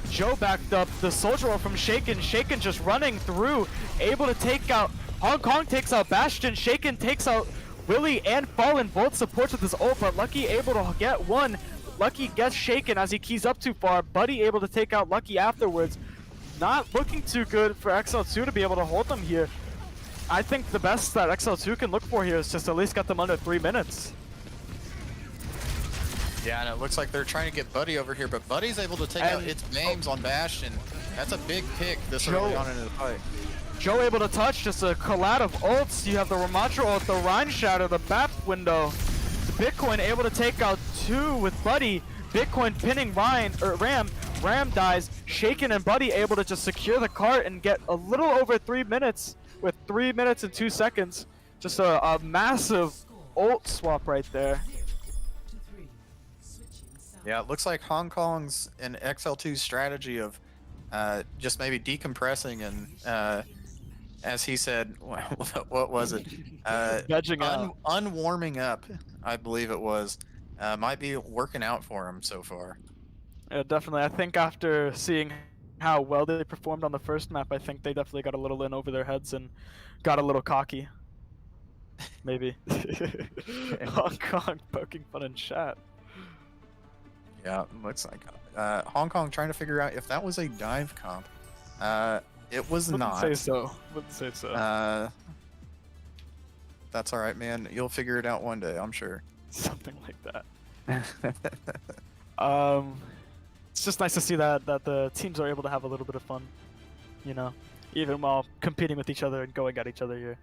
Joe backed up, the Soldier Roll from Shaken. Shaken just running through, able to take out, Hong Kong takes out Bastion, Shaken takes out Willie and Fallen, both supports with his ult, but Lucky able to get one. Lucky gets Shaken as he keys up too far. Buddy able to take out Lucky afterwards. Not looking too good for XL2 to be able to hold them here. I think the best that XL2 can look for here is just at least get them under 3 minutes. Yeah, and it looks like they're trying to get Buddy over here, but Buddy's able to take out its names on Bastion. That's a big pick this early on in the fight. Joe able to touch, just a collab of ults. You have the Ramatra ult, the Rhine Shatter, the BAP window. Bitcoin able to take out 2 with Buddy. Bitcoin pinning Ram. Ram dies. Shaken and Buddy able to just secure the cart and get a little over 3 minutes with 3 minutes and 2 seconds. Just a massive ult swap right there. Yeah, it looks like Hong Kong's and XL2's strategy of just maybe decompressing and, as he said, what was it? Vegging out. Unwarming up, I believe it was, might be working out for him so far. Yeah, definitely. I think after seeing how well they performed on the first map, I think they definitely got a little in over their heads and got a little cocky. Maybe. Hong Kong poking fun in chat. Yeah, looks like Hong Kong trying to figure out if that was a dive comp. It was not. Wouldn't say so. Wouldn't say so. That's all right, man. You'll figure it out one day, I'm sure. Something like that. It's just nice to see that the teams are able to have a little bit of fun, you know, even while competing with each other and going at each other here.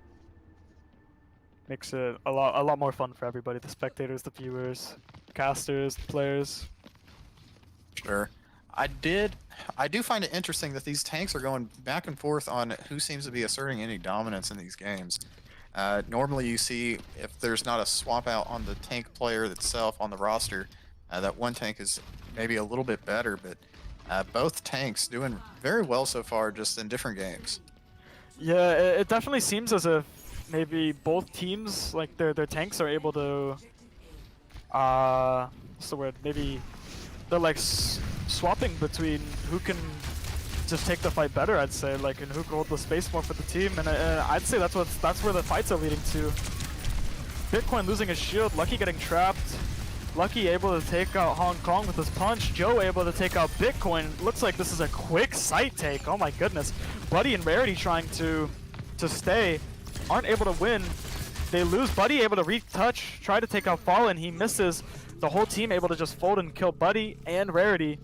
Makes it a lot more fun for everybody: the spectators, the viewers, casters, the players. Sure. I do find it interesting that these tanks are going back and forth on who seems to be asserting any dominance in these games. Normally you see if there's not a swap out on the tank player itself on the roster, that one tank is maybe a little bit better, but both tanks doing very well so far, just in different games. Yeah, it definitely seems as if maybe both teams, like their tanks, are able to, what's the word? Maybe they're like swapping between who can just take the fight better, I'd say, like, and who can hold the space more for the team, and I'd say that's where the fights are leading to. Bitcoin losing his shield, Lucky getting trapped. Lucky able to take out Hong Kong with his punch. Joe able to take out Bitcoin. Looks like this is a quick site take. Oh my goodness. Buddy and Rarity trying to stay. Aren't able to win. They lose. Buddy able to retouch. Try to take out Fallen. He misses. The whole team able to just fold and kill Buddy and Rarity.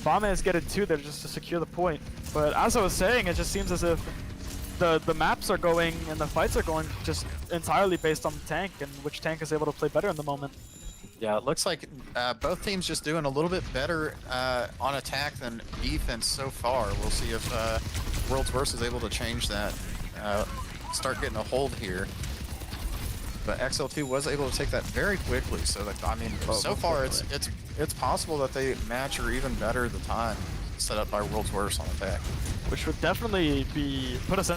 Bomb is getting 2 there just to secure the point. But as I was saying, it just seems as if the maps are going and the fights are going just entirely based on the tank and which tank is able to play better in the moment. Yeah, it looks like both teams just doing a little bit better on attack than defense so far. We'll see if World's Worst is able to change that, start getting a hold here. But XL2 was able to take that very quickly. So that, I mean, so far it's possible that they match or even better the time set up by World's Worst on attack, which would definitely put us in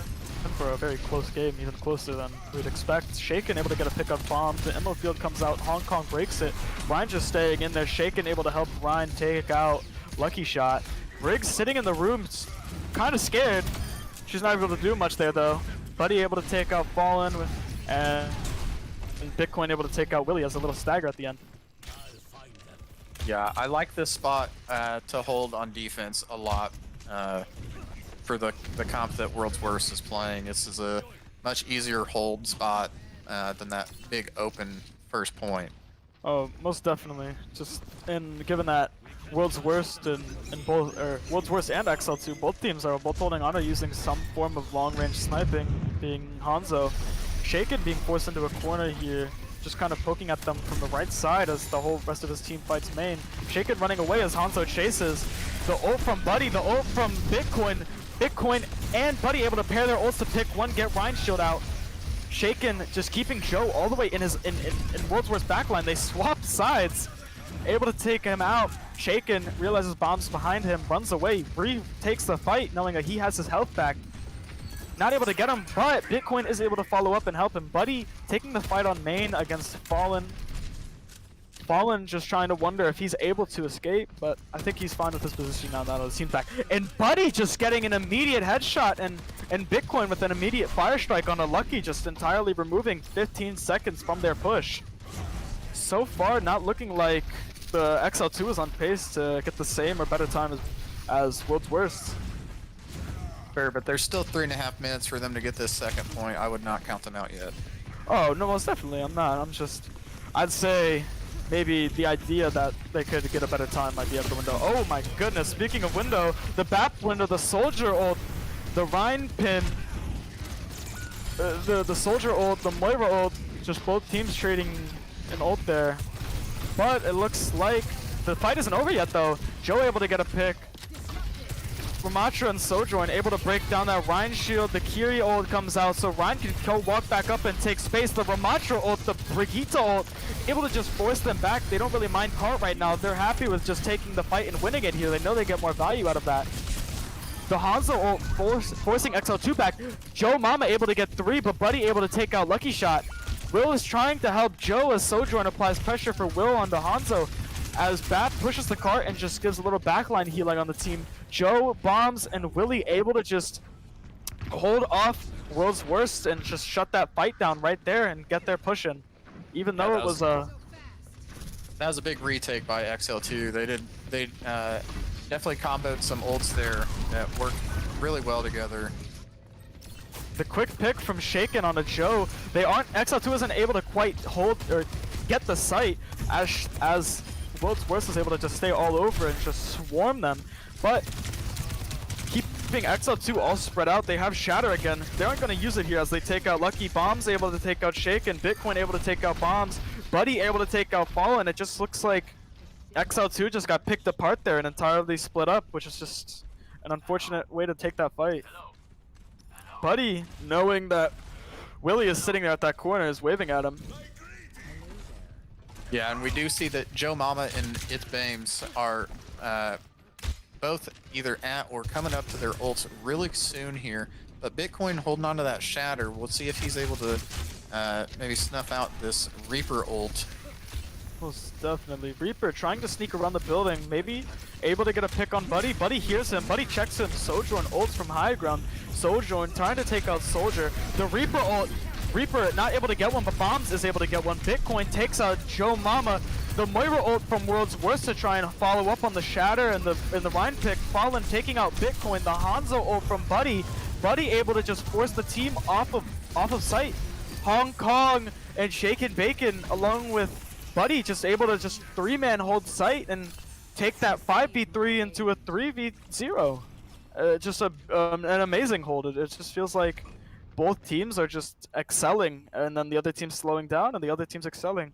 for a very close game, even closer than we'd expect. Shaken able to get a pick up bomb. The ammo field comes out. Hong Kong breaks it. Ryan just staying in there. Shaken able to help Ryan take out Lucky Shot. Riggs sitting in the room, kind of scared. She's not able to do much there though. Buddy able to take out Fallen, and Bitcoin able to take out Willie as a little stagger at the end. Yeah, I like this spot to hold on defense a lot for the comp that World's Worst is playing. This is a much easier hold spot than that big open first point. Oh, most definitely. Just given that World's Worst and World's Worst and XL2, both teams are both holding on to using some form of long-range sniping, being Hanzo. Shaken being forced into a corner here, just kind of poking at them from the right side as the whole rest of his team fights main. Shaken running away as Hanzo chases. The ult from Buddy, the ult from Bitcoin. Bitcoin and Buddy able to pair their ults to pick one, get Ryan Shield out. Shaken just keeping Joe all the way in his in World's Worst backline. They swap sides, able to take him out. Shaken realizes bombs behind him, runs away, takes the fight knowing that he has his health back. Not able to get him, but Bitcoin is able to follow up and help him. Buddy taking the fight on main against Fallen. Fallen just trying to wonder if he's able to escape, but I think he's fine with his position now that the team's back. And Buddy just getting an immediate headshot, and Bitcoin with an immediate fire strike on a Lucky, just entirely removing 15 seconds from their push. So far, not looking like the XL2 is on pace to get the same or better time as World's Worst. Fair, but there's still 3.5 minutes for them to get this second point. I would not count them out yet. Oh, no, most definitely. I'm not. I'd say maybe the idea that they could get a better time might be out of the window. Oh my goodness, speaking of window, the BAP window, the Soldier ult, the Rhine pin, the Soldier ult, the Moira ult, just both teams trading an ult there. But it looks like the fight isn't over yet though. Joe able to get a pick. Ramatra and Sojourn able to break down that Ryan shield. The Kiri ult comes out, so Ryan can walk back up and take space. The Ramatra ult, the Brigitte ult, able to just force them back. They don't really mind Cart right now. They're happy with just taking the fight and winning it here. They know they get more value out of that. The Hanzo ult forcing XL2 back. Joe Mama able to get 3, but Buddy able to take out Lucky Shot. Will is trying to help Joe as Sojourn applies pressure for Will on the Hanzo. As BAP pushes the cart and just gives a little backline healing on the team. Joe, Bombs, and Willie able to just hold off World's Worst and just shut that fight down right there and get their push in. Even though it was a... That was a big retake by XL2. They definitely comboed some ults there that worked really well together. The quick pick from Shaken on a Joe. XL2 isn't able to quite hold or get the site as World's Worst was able to just stay all over and just swarm them. But keeping XL2 all spread out, they have Shatter again. They aren't going to use it here as they take out Lucky. Bombs able to take out Shaken. Bitcoin able to take out Bombs. Buddy able to take out Fallen. It just looks like XL2 just got picked apart there and entirely split up, which is just an unfortunate way to take that fight. Buddy, knowing that Willie is sitting there at that corner, is waving at him. Yeah, and we do see that Joe Mama and It's Bames are both either at or coming up to their ults really soon here. But Bitcoin holding on to that Shatter. We'll see if he's able to maybe snuff out this Reaper ult. Most definitely. Reaper trying to sneak around the building, maybe able to get a pick on Buddy. Buddy hears him, Buddy checks him. Sojourn ults from high ground. Sojourn trying to take out Soldier. The Reaper ult, Reaper not able to get one, but Bombs is able to get one. Bitcoin takes out Joe Mama. the Moira ult from World's Worst to try and follow up on the Shatter and the Rhine pick. Fallen taking out Bitcoin. The Hanzo ult from Buddy. Buddy able to just force the team off of sight. Hong Kong and Shaken Bacon along with Buddy just able to just 3-man hold sight and take that 5v3 into a 3v0. Just an amazing hold. It just feels like both teams are just excelling, and then the other team's slowing down, and the other team's excelling.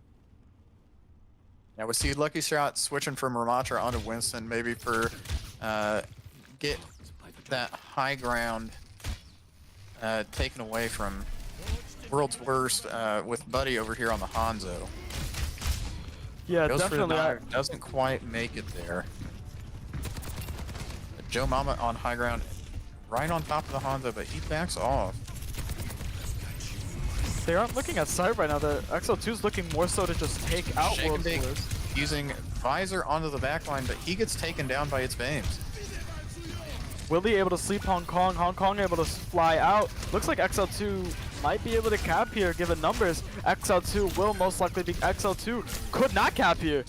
Yeah, we see Lucky Shot switching from Ramatra onto Winston, maybe for get that high ground taken away from World's Worst with Buddy over here on the Hanzo. Yeah, Goes for the definitely. dive, doesn't quite make it there. Joe Mama on high ground, right on top of the Hanzo, but he backs off. They aren't looking at sight right now. The XL2's looking more so to just take out Shake and World's bake, Worst. using Visor onto the backline, but he gets taken down by its beams. Willie able to sleep Hong Kong. Hong Kong able to fly out. Looks like XL2 might be able to cap here given numbers. XL2 will most likely be XL2. Could not cap here.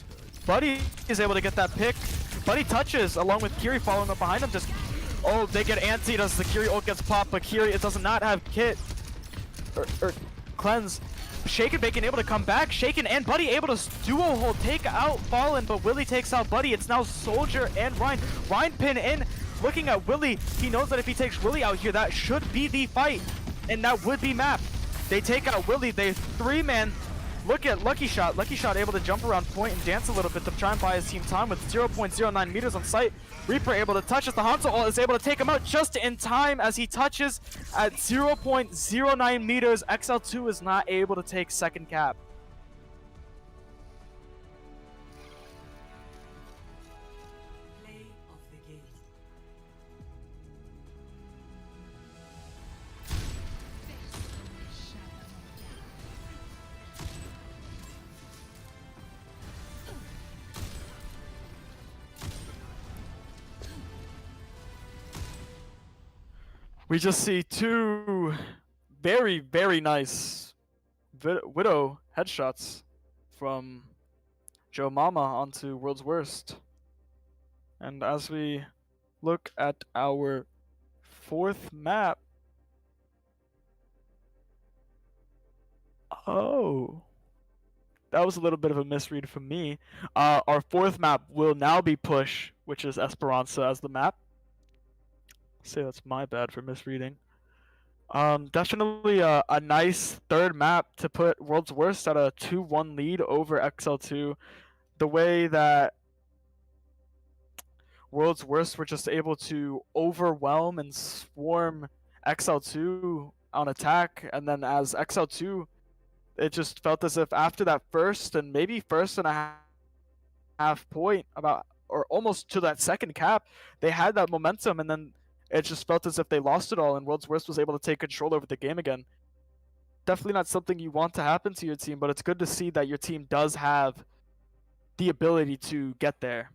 Buddy is able to get that pick. Buddy touches along with Kiri following up behind him. Just, oh, they get antied as the Kiri ult gets popped, but Kiri, it does not have kit. Or cleanse. Shaken Bacon able to come back. Shaken and Buddy able to duo hold, take out Fallen, but Willie takes out Buddy. It's now Soldier and Rhine. Rhine pin in. Looking at Willie, he knows that if he takes Willie out here, that should be the fight. And that would be map. They take out Willie, they 3-man. Look at Lucky Shot. Lucky Shot able to jump around point and dance a little bit to try and buy his team time with 0.09 meters on sight. Reaper able to touch as the Hanzo ult is able to take him out just in time as he touches at 0.09 meters. XL2 is not able to take second cap. We just see two very, very nice Widow headshots from Joe Mama onto World's Worst. And as we look at our fourth map... Oh. That was a little bit of a misread from me. Our fourth map will now be Push, which is Esperanza as the map. Say that's my bad for misreading. Definitely a nice third map to put World's Worst at a 2-1 lead over XL2. The way that World's Worst were just able to overwhelm and swarm XL2 on attack, and then as XL2, it just felt as if after that first and maybe first and a half point, about or almost to that second cap, they had that momentum, and then it just felt as if they lost it all, and World's Worst was able to take control over the game again. Definitely not something you want to happen to your team, but it's good to see that your team does have the ability to get there.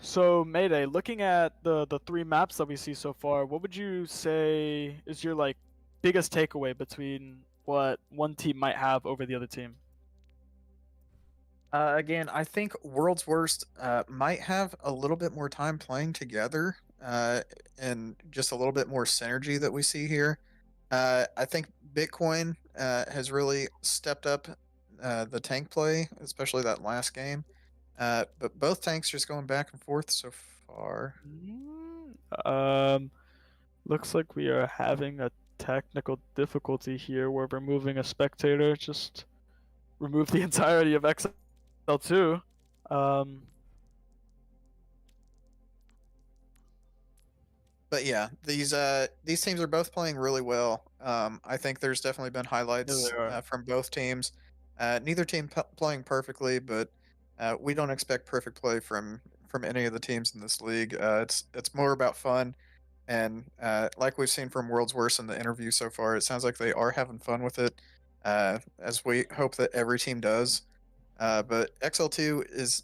So Mayday, looking at the three maps that we see so far, what would you say is your like biggest takeaway between what one team might have over the other team? Again, I think World's Worst might have a little bit more time playing together and just a little bit more synergy that we see here. I think Bitcoin has really stepped up the tank play, especially that last game. But both tanks just going back and forth so far. Looks like we are having a technical difficulty here where we're moving a spectator. Just remove the entirety of XL2. But yeah, these teams are both playing really well. I think there's definitely been highlights they are. from both teams. Neither team playing perfectly, but we don't expect perfect play from any of the teams in this league. It's more about fun, and like we've seen from World's Worst in the interview so far, it sounds like they are having fun with it. As we hope that every team does. But XL2 is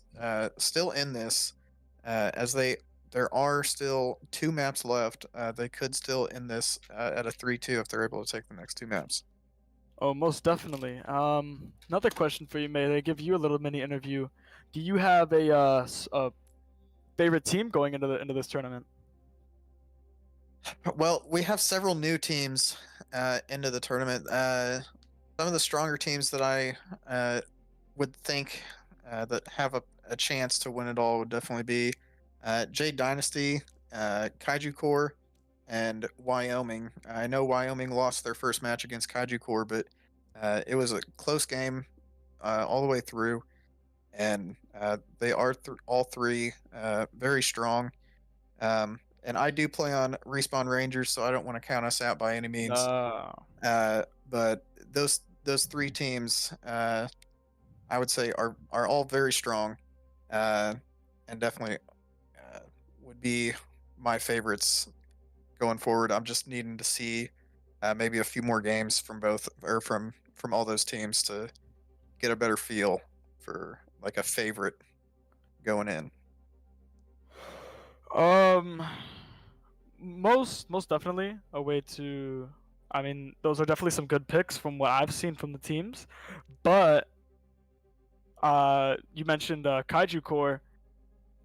still in this, as there are still 2 maps left. They could still end this at a 3-2 if they're able to take the next 2 maps. Oh, most definitely. Another question for you, May. They give you a little mini interview. Do you have a favorite team going into this tournament? Well, we have several new teams into the tournament. Some of the stronger teams that I would think that have a chance to win it all would definitely be Jade Dynasty, Kaiju Corps, and Wyoming. I know Wyoming lost their first match against Kaiju Corps, but it was a close game all the way through, and they are all three very strong. And I do play on Respawn Rangers, so I don't want to count us out by any means. But those 3 teams, I would say, are all very strong, and definitely would be my favorites going forward. I'm just needing to see maybe a few more games from both, or from all those teams, to get a better feel for like a favorite going in. Most definitely a way to. I mean, those are definitely some good picks from what I've seen from the teams, but you mentioned Kaiju Corps.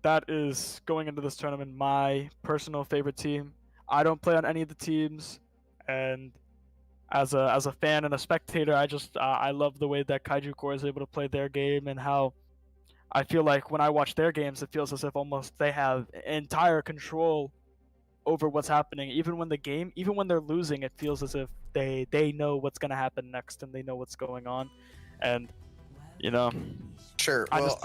That is, going into this tournament, my personal favorite team. I don't play on any of the teams, and as a fan and a spectator, I love the way that Kaiju Corps is able to play their game, and how I feel like when I watch their games, it feels as if almost they have entire control over what's happening. Even when they're losing, it feels as if they know what's gonna happen next, and they know what's going on, and you know. Sure. Well,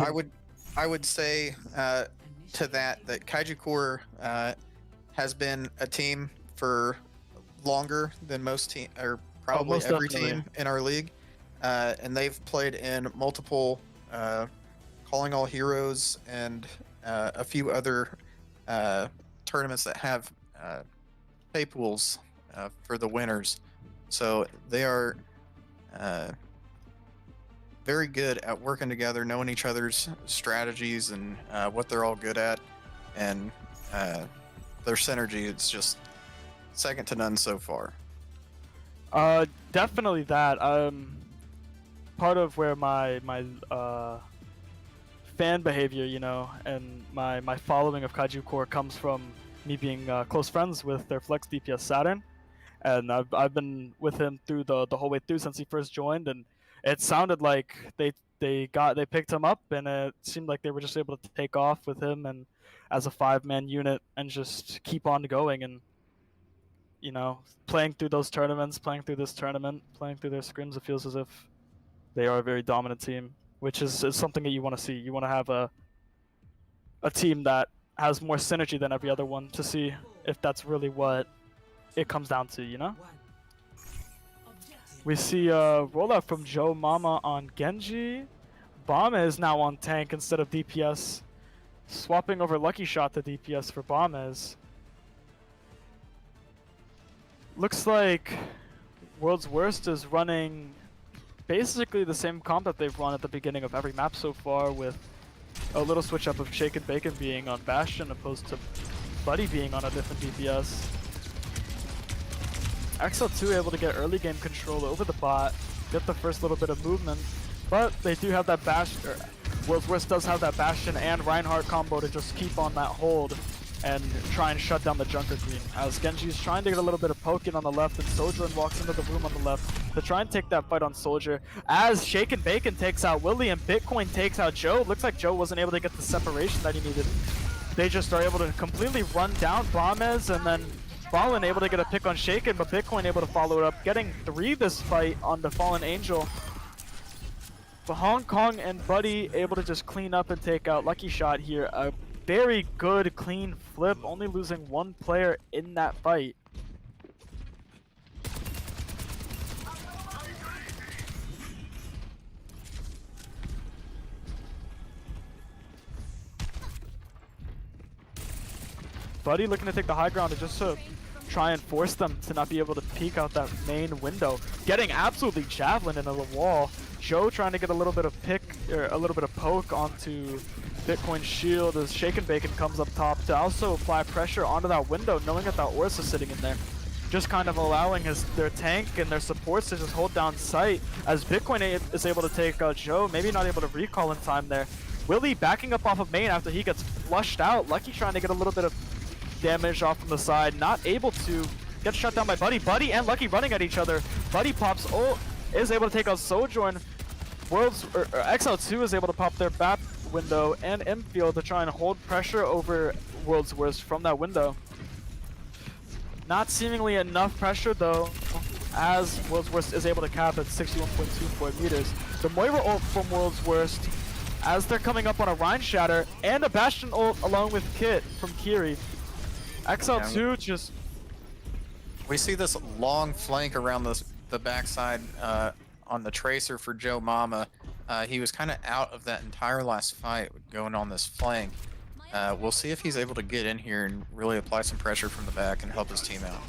I would say to that Kaiju Corps has been a team for longer than most team, or probably most every definitely. team in our league, and they've played in multiple Calling All Heroes and a few other tournaments that have pay pools for the winners. So they are very good at working together, knowing each other's strategies and what they're all good at, and their synergy, it's just second to none so far. Definitely that. Part of where my fan behavior, and my following of Kaiju Corps comes from me being close friends with their flex DPS Saturn, and I've been with him through the whole way through since he first joined, and it sounded like they picked him up, and it seemed like they were just able to take off with him and as a 5-man unit and just keep on going, and playing through those tournaments, playing through this tournament, playing through their scrims, it feels as if they are a very dominant team, which is something that you want to see. You want to have a team that has more synergy than every other one, to see if that's really what it comes down to, We see a rollout from Joe Mama on Genji. Bomba is now on tank instead of DPS, swapping over Lucky Shot to DPS for Bombas. Looks like World's Worst is running basically the same comp that they've run at the beginning of every map so far, with a little switch up of Shake and Bacon being on Bastion opposed to Buddy being on a different DPS. XL2 able to get early game control over the bot, get the first little bit of movement, but they do have that Bastion. World's Worst does have that Bastion and Reinhardt combo to just keep on that hold and try and shut down the Junker Queen, as Genji's trying to get a little bit of poking on the left, and Sojourn walks into the room on the left to try and take that fight on Soldier, as Shake and Bacon takes out Willie and Bitcoin takes out Joe. Looks like Joe wasn't able to get the separation that he needed. They just are able to completely run down Bombez, and then Fallen able to get a pick on Shaken, but Bitcoin able to follow it up, getting 3 this fight on the Fallen Angel. But Hong Kong and Buddy able to just clean up and take out Lucky Shot here. very good, clean flip, only losing one player in that fight. Buddy looking to take the high ground just to try and force them to not be able to peek out that main window. Getting absolutely javelin into the wall. Joe trying to get a little bit of a little bit of poke onto Bitcoin's shield as Shake and Bacon comes up top to also apply pressure onto that window, knowing that Orus is sitting in there. Just kind of allowing their tank and their supports to just hold down sight as Bitcoin is able to take Joe, maybe not able to recall in time there. Willie backing up off of main after he gets flushed out. Lucky trying to get a little bit of damage off from the side, not able to get shut down by Buddy. Buddy and Lucky running at each other. Buddy pops ult, is able to take out Sojourn. XL2 is able to pop their BAP window and infield to try and hold pressure over World's Worst from that window. Not seemingly enough pressure though, as World's Worst is able to cap at 61.24 meters. The Moira ult from World's Worst, as they're coming up on a Rhine Shatter and a Bastion ult along with Kit from Kiri. XL2 just... We see this long flank around the backside on the Tracer for Joe Mama. He was kind of out of that entire last fight going on this flank. We'll see if he's able to get in here and really apply some pressure from the back and help his team out.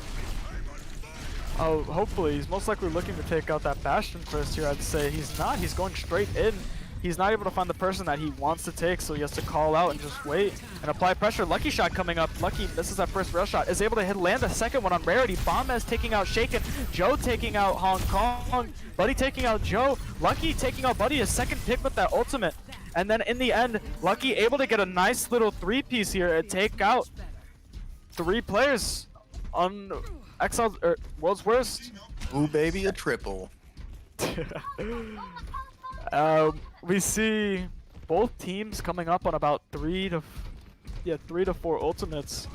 Oh, hopefully. He's most likely looking to take out that Bastion first here, I'd say. He's not. He's going straight in. He's not able to find the person that he wants to take, so he has to call out and just wait and apply pressure. Lucky shot coming up. Lucky misses that first rail shot. Is able to land a second one on Rarity. Bombez taking out Shaken. Joe taking out Hong Kong. Buddy taking out Joe. Lucky taking out Buddy. A second pick with that ultimate. And then in the end, Lucky able to get a nice little three-piece here and take out 3 players on World's Worst. Ooh, baby, a triple. We see both teams coming up on about 3 to 4 ultimates.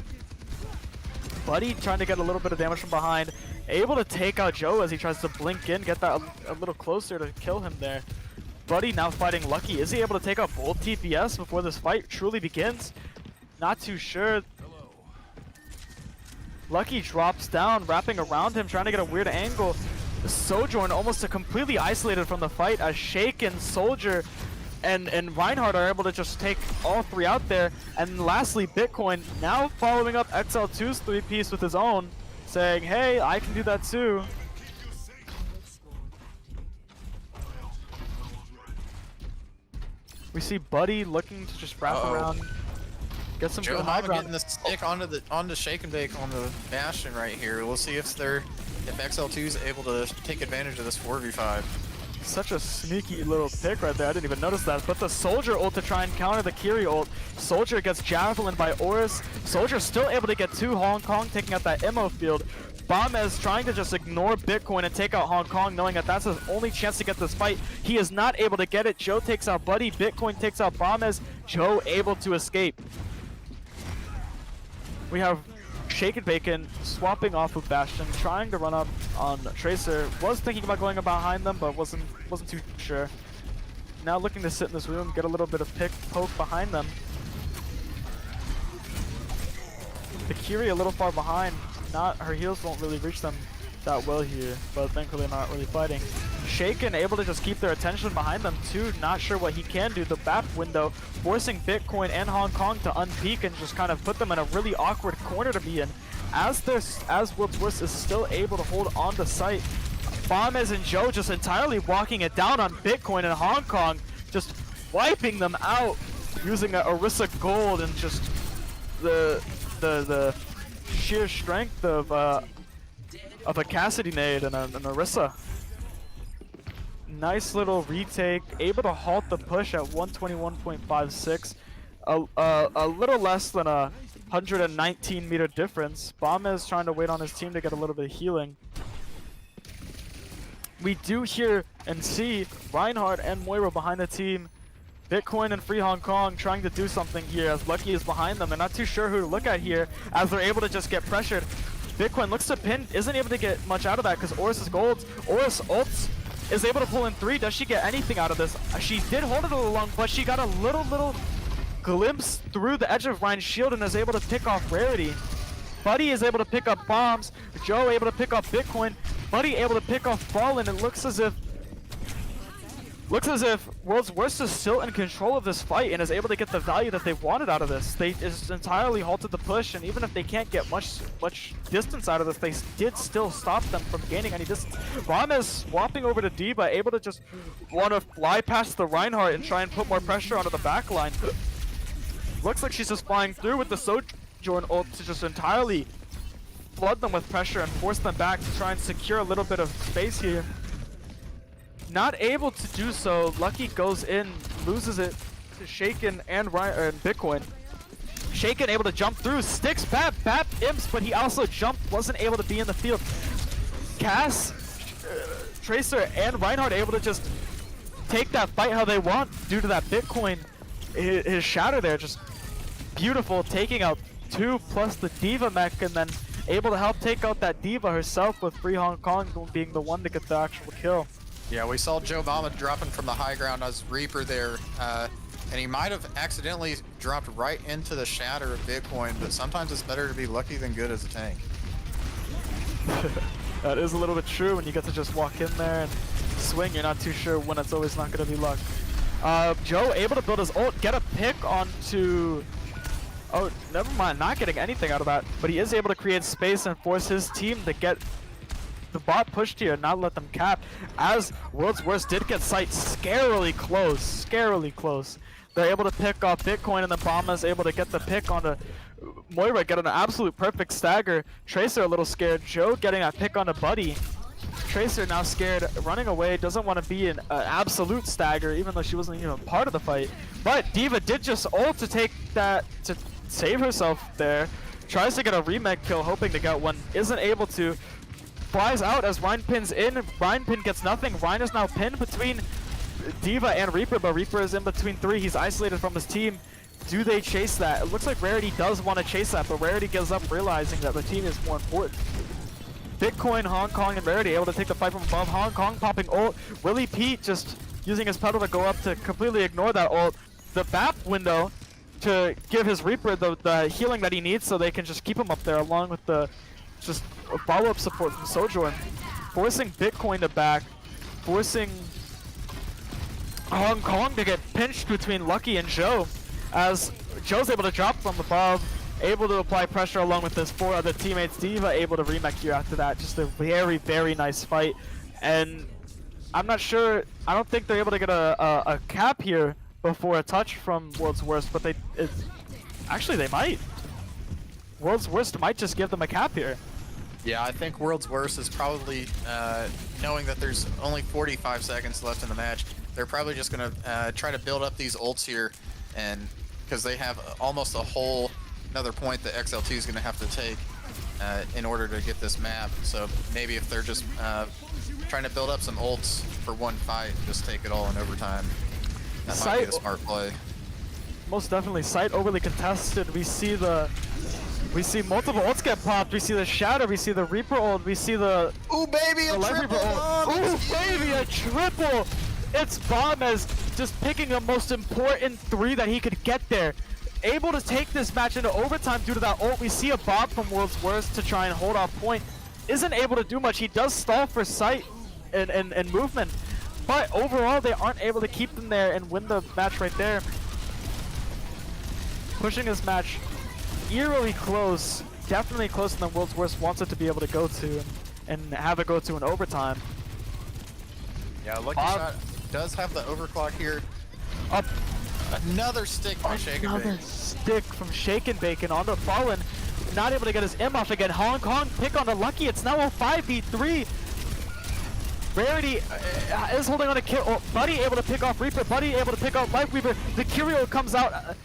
Buddy trying to get a little bit of damage from behind, able to take out Joe as he tries to blink in, get that a little closer to kill him there. Buddy now fighting Lucky. Is he able to take out both TPS before this fight truly begins? Not too sure. Lucky drops down, wrapping around him, trying to get a weird angle. Sojourn almost completely isolated from the fight as Shaken, Soldier, and Reinhardt are able to just take all 3 out there. And lastly, Bitcoin now following up XL2's 3-piece with his own, saying, hey, I can do that too. We see Buddy looking to just wrap around, get some Joe good high Mama ground. getting the stick onto Shake and Bake on the Bastion right here. We'll see if XL2 is able to take advantage of this 4v5. Such a sneaky little pick right there. I didn't even notice that. But the Soldier ult to try and counter the Kiri ult. Soldier gets javelin by Orus. Soldier still able to get 2 Hong Kong, taking out that ammo field. Bombez trying to just ignore Bitcoin and take out Hong Kong, knowing that that's his only chance to get this fight. He is not able to get it. Joe takes out Buddy. Bitcoin takes out Bombez. Joe able to escape. We have Shake and Bacon swapping off with Bastion, trying to run up on Tracer. Was thinking about going behind them, but wasn't too sure. Now looking to sit in this room, get a little bit of poke behind them. The Kiri a little far behind. Her heals won't really reach them that well here, but thankfully not really fighting. Shaken able to just keep their attention behind them too, not sure what he can do. The BAP window forcing Bitcoin and Hong Kong to unpeak and just kind of put them in a really awkward corner to be in. As World's Worst is still able to hold on to sight, Bombez and Joe just entirely walking it down on Bitcoin and Hong Kong, just wiping them out using a Orisa Gold and just the sheer strength of a Cassidy nade and an Orisa. Nice little retake, able to halt the push at 121.56. A little less than a 119 meter difference. Bombez trying to wait on his team to get a little bit of healing. We do hear and see Reinhardt and Moira behind the team. Bitcoin and Free Hong Kong trying to do something here as Lucky is behind them. They're not too sure who to look at here as they're able to just get pressured. Bitcoin looks to pin, isn't able to get much out of that because Orus is gold. Orus ults, is able to pull in 3. Does she get anything out of this? She did hold it a little long, but she got a little glimpse through the edge of Ryan's shield and is able to pick off Rarity. Buddy is able to pick up bombs. Joe able to pick up Bitcoin. Buddy able to pick off Fallen. It looks as if World's Worst is still in control of this fight and is able to get the value that they wanted out of this. They just entirely halted the push, and even if they can't get much distance out of this, they did still stop them from gaining any distance. Ram is swapping over to D.Va, able to just want to fly past the Reinhardt and try and put more pressure onto the back line. Looks like she's just flying through with the Sojourn ult to just entirely flood them with pressure and force them back to try and secure a little bit of space here. Not able to do so, Lucky goes in, loses it to Shaken and Bitcoin. Shaken able to jump through, sticks Bap imps, but he also jumped, wasn't able to be in the field. Cass, Tracer, and Reinhardt able to just take that fight how they want due to that Bitcoin. His shatter there, just beautiful, taking out 2 plus the D.Va mech, and then able to help take out that D.Va herself, with Free Hong Kong being the one to get the actual kill. Yeah, we saw Joe Mama dropping from the high ground as Reaper there, and he might have accidentally dropped right into the shatter of Bitcoin, but sometimes it's better to be lucky than good as a tank. That is a little bit true. When you get to just walk in there and swing, you're not too sure when. It's always not going to be luck. Joe able to build his ult, get a pick onto... Oh, never mind, not getting anything out of that, but he is able to create space and force his team to get the bot pushed here, not let them cap, as World's Worst did get sight scarily close. They're able to pick off Bitcoin, and then Bomba is able to get the pick onto Moira, get an absolute perfect stagger. Tracer a little scared, Joe getting that pick onto Buddy. Tracer now scared, running away, doesn't want to be an absolute stagger, even though she wasn't even part of the fight. But D.Va did just ult to take that, to save herself there. Tries to get a remake kill, hoping to get one, isn't able to. Flies out as Ryan pins in. Ryan pin gets nothing. Ryan is now pinned between D.Va and Reaper, but Reaper is in between 3. He's isolated from his team. Do they chase that? It looks like Rarity does want to chase that, but Rarity gives up, realizing that the team is more important. Bitcoin, Hong Kong, and Rarity able to take the fight from above. Hong Kong popping ult. Willie Pete just using his pedal to go up to completely ignore that ult. The BAP window to give his Reaper the healing that he needs, so they can just keep him up there, along with the just follow-up support from Sojourn. Forcing Bitcoin to back, forcing Hong Kong to get pinched between Lucky and Joe, as Joe's able to drop from above, able to apply pressure along with his 4 other teammates. D.Va able to remake here after that. Just a very, very nice fight. And I'm not sure, I don't think they're able to get a cap here before a touch from World's Worst, but actually they might. World's Worst might just give them a cap here. Yeah, I think World's Worst is probably, knowing that there's only 45 seconds left in the match, they're probably just going to try to build up these ults here, and because they have almost a whole another point that XL2 is going to have to take in order to get this map. So maybe if they're just trying to build up some ults for one fight, just take it all in overtime. That might be a smart play. Most definitely. Site overly contested. We see multiple ults get popped. We see the Shatter. We see the Reaper ult. We see the... Ooh, baby, a triple bomb! Ooh, baby, a triple! It's Bombez just picking the most important 3 that he could get there. Able to take this match into overtime due to that ult. We see a bomb from World's Worst to try and hold off point. Isn't able to do much. He does stall for sight and movement. But overall, they aren't able to keep them there and win the match right there. Pushing this match eerily close, definitely closer than World's Worst wants it to be able to go to, and have it go to an overtime. Yeah, Lucky Shot does have the overclock here. Up. Another stick from Shaken Bacon. Another stick from Shaken Bacon onto Fallen. Not able to get his M off again. Hong Kong pick onto Lucky. It's now a 5v3. Rarity is holding on a kill. Oh, Buddy able to pick off Reaper. Buddy able to pick off Life Weaver. The Curio comes out.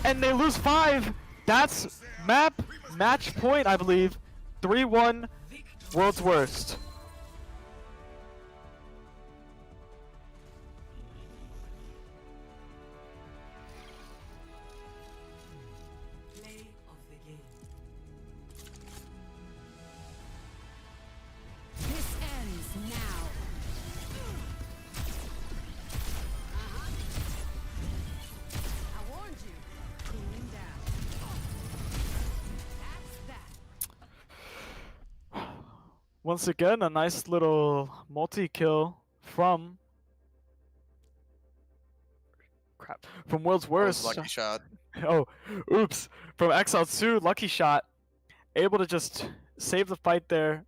And they lose 5. That's match point, I believe. 3-1, World's Worst. This ends now. I Once again, a nice little multi-kill from World's That was Worst. a lucky shot. Oh, oops. From XL2, lucky shot. Able to just save the fight there,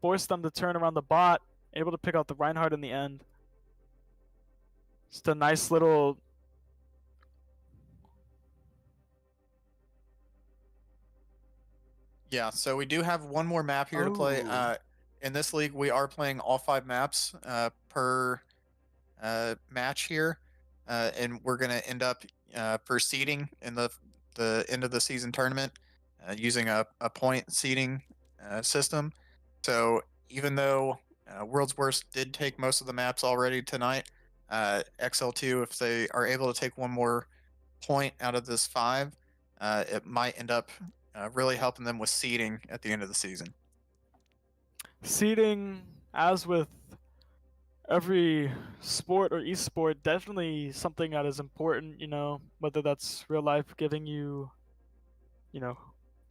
force them to turn around the bot, able to pick out the Reinhardt in the end. Just a nice little... Yeah, so we do have one more map here to play. Oh. In this league, we are playing all 5 maps per match here, and we're going to end up for seeding in the end of the season tournament using a point seeding system. So even though World's Worst did take most of the maps already tonight, XL2, if they are able to take one more point out of this 5, it might end up really helping them with seeding at the end of the season. Seeding, as with every sport or esport, definitely something that is important, you know, whether that's real life giving you, you know,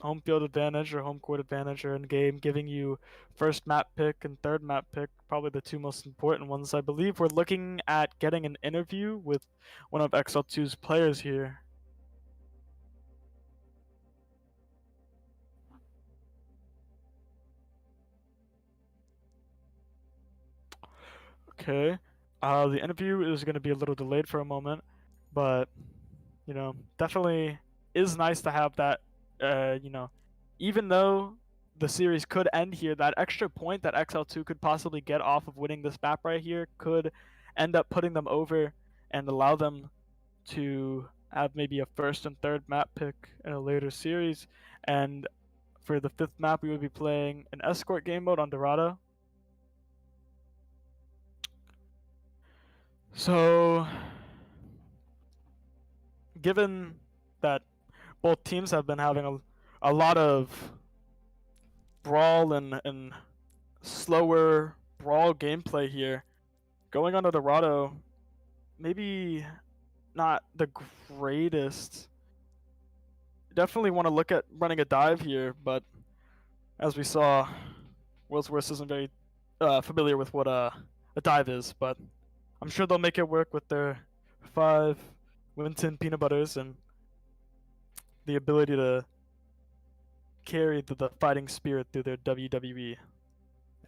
home field advantage or home court advantage, or in game giving you first map pick and third map pick, probably the 2 most important ones. I believe we're looking at getting an interview with one of XL2's players here. Okay. The interview is going to be a little delayed for a moment, but, you know, definitely is nice to have that, you know, even though the series could end here, that extra point that XL2 could possibly get off of winning this map right here could end up putting them over and allow them to have maybe a first and third map pick in a later series. And for the 5th map, we would be playing an escort game mode on Dorado. So, given that both teams have been having a lot of brawl and slower brawl gameplay here, going on to Dorado, maybe not the greatest. Definitely want to look at running a dive here, but as we saw, World's Worst isn't very familiar with what a dive is, but I'm sure they'll make it work with their 5 Winton peanut butters and the ability to carry the fighting spirit through their WWE.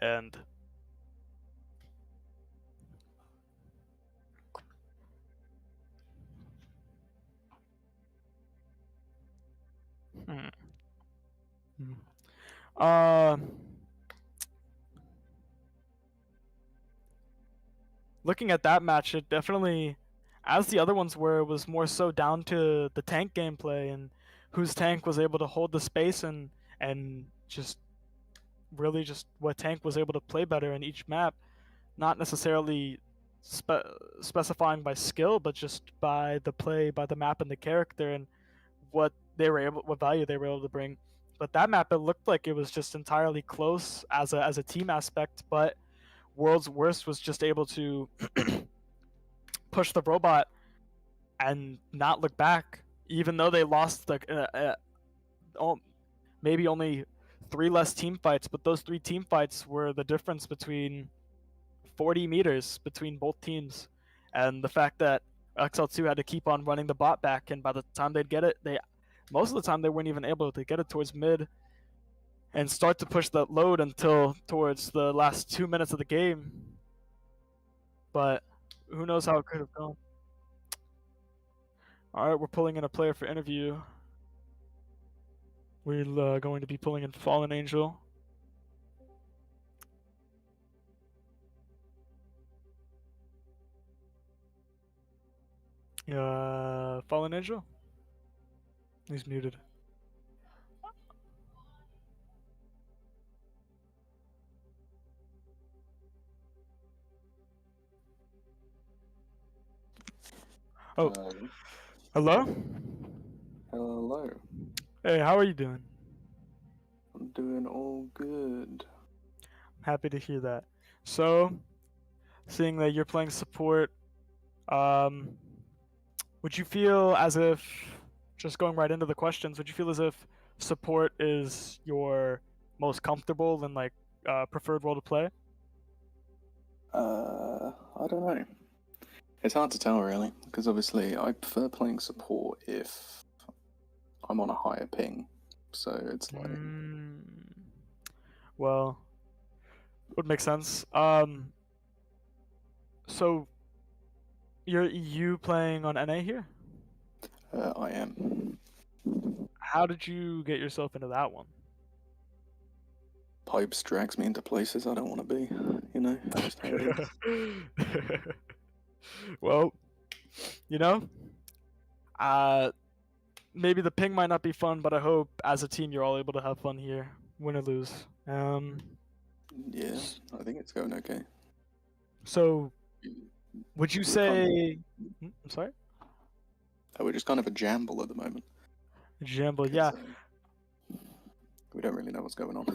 And looking at that match, it definitely, as the other ones were, was more so down to the tank gameplay and whose tank was able to hold the space and just really just what tank was able to play better in each map, not necessarily specifying by skill, but just by the play, by the map and the character and what value they were able to bring. But that map, it looked like it was just entirely close as a team aspect, but World's Worst was just able to push the robot and not look back, even though they lost maybe only 3 less team fights, but those 3 team fights were the difference between 40 meters between both teams. And the fact that XL2 had to keep on running the bot back, and by the time they'd get it, most of the time they weren't even able to get it towards mid and start to push that load until towards the last 2 minutes of the game. But who knows how it could have gone. Alright, we're pulling in a player for interview. We're going to be pulling in Fallen Angel. Fallen Angel? He's muted. Oh, hello? Hello. Hey, how are you doing? I'm doing all good. Happy to hear that. So, seeing that you're playing support, would you feel as if, just going right into the questions, would you feel as if support is your most comfortable and like preferred role to play? I don't know. It's hard to tell really, because obviously I prefer playing support if I'm on a higher ping. So it's like, Well, would make sense. So you're EU playing on NA here? I am. How did you get yourself into that one? Pipes drags me into places I don't want to be. You know, just how it is. Well, you know, uh, maybe the ping might not be fun, but I hope as a team you're all able to have fun here, win or lose. Yeah, I think it's going okay. So would you We're say? I'm sorry. We're just kind of a jamble at the moment. Jumble, 'cause, yeah. We don't really know what's going on.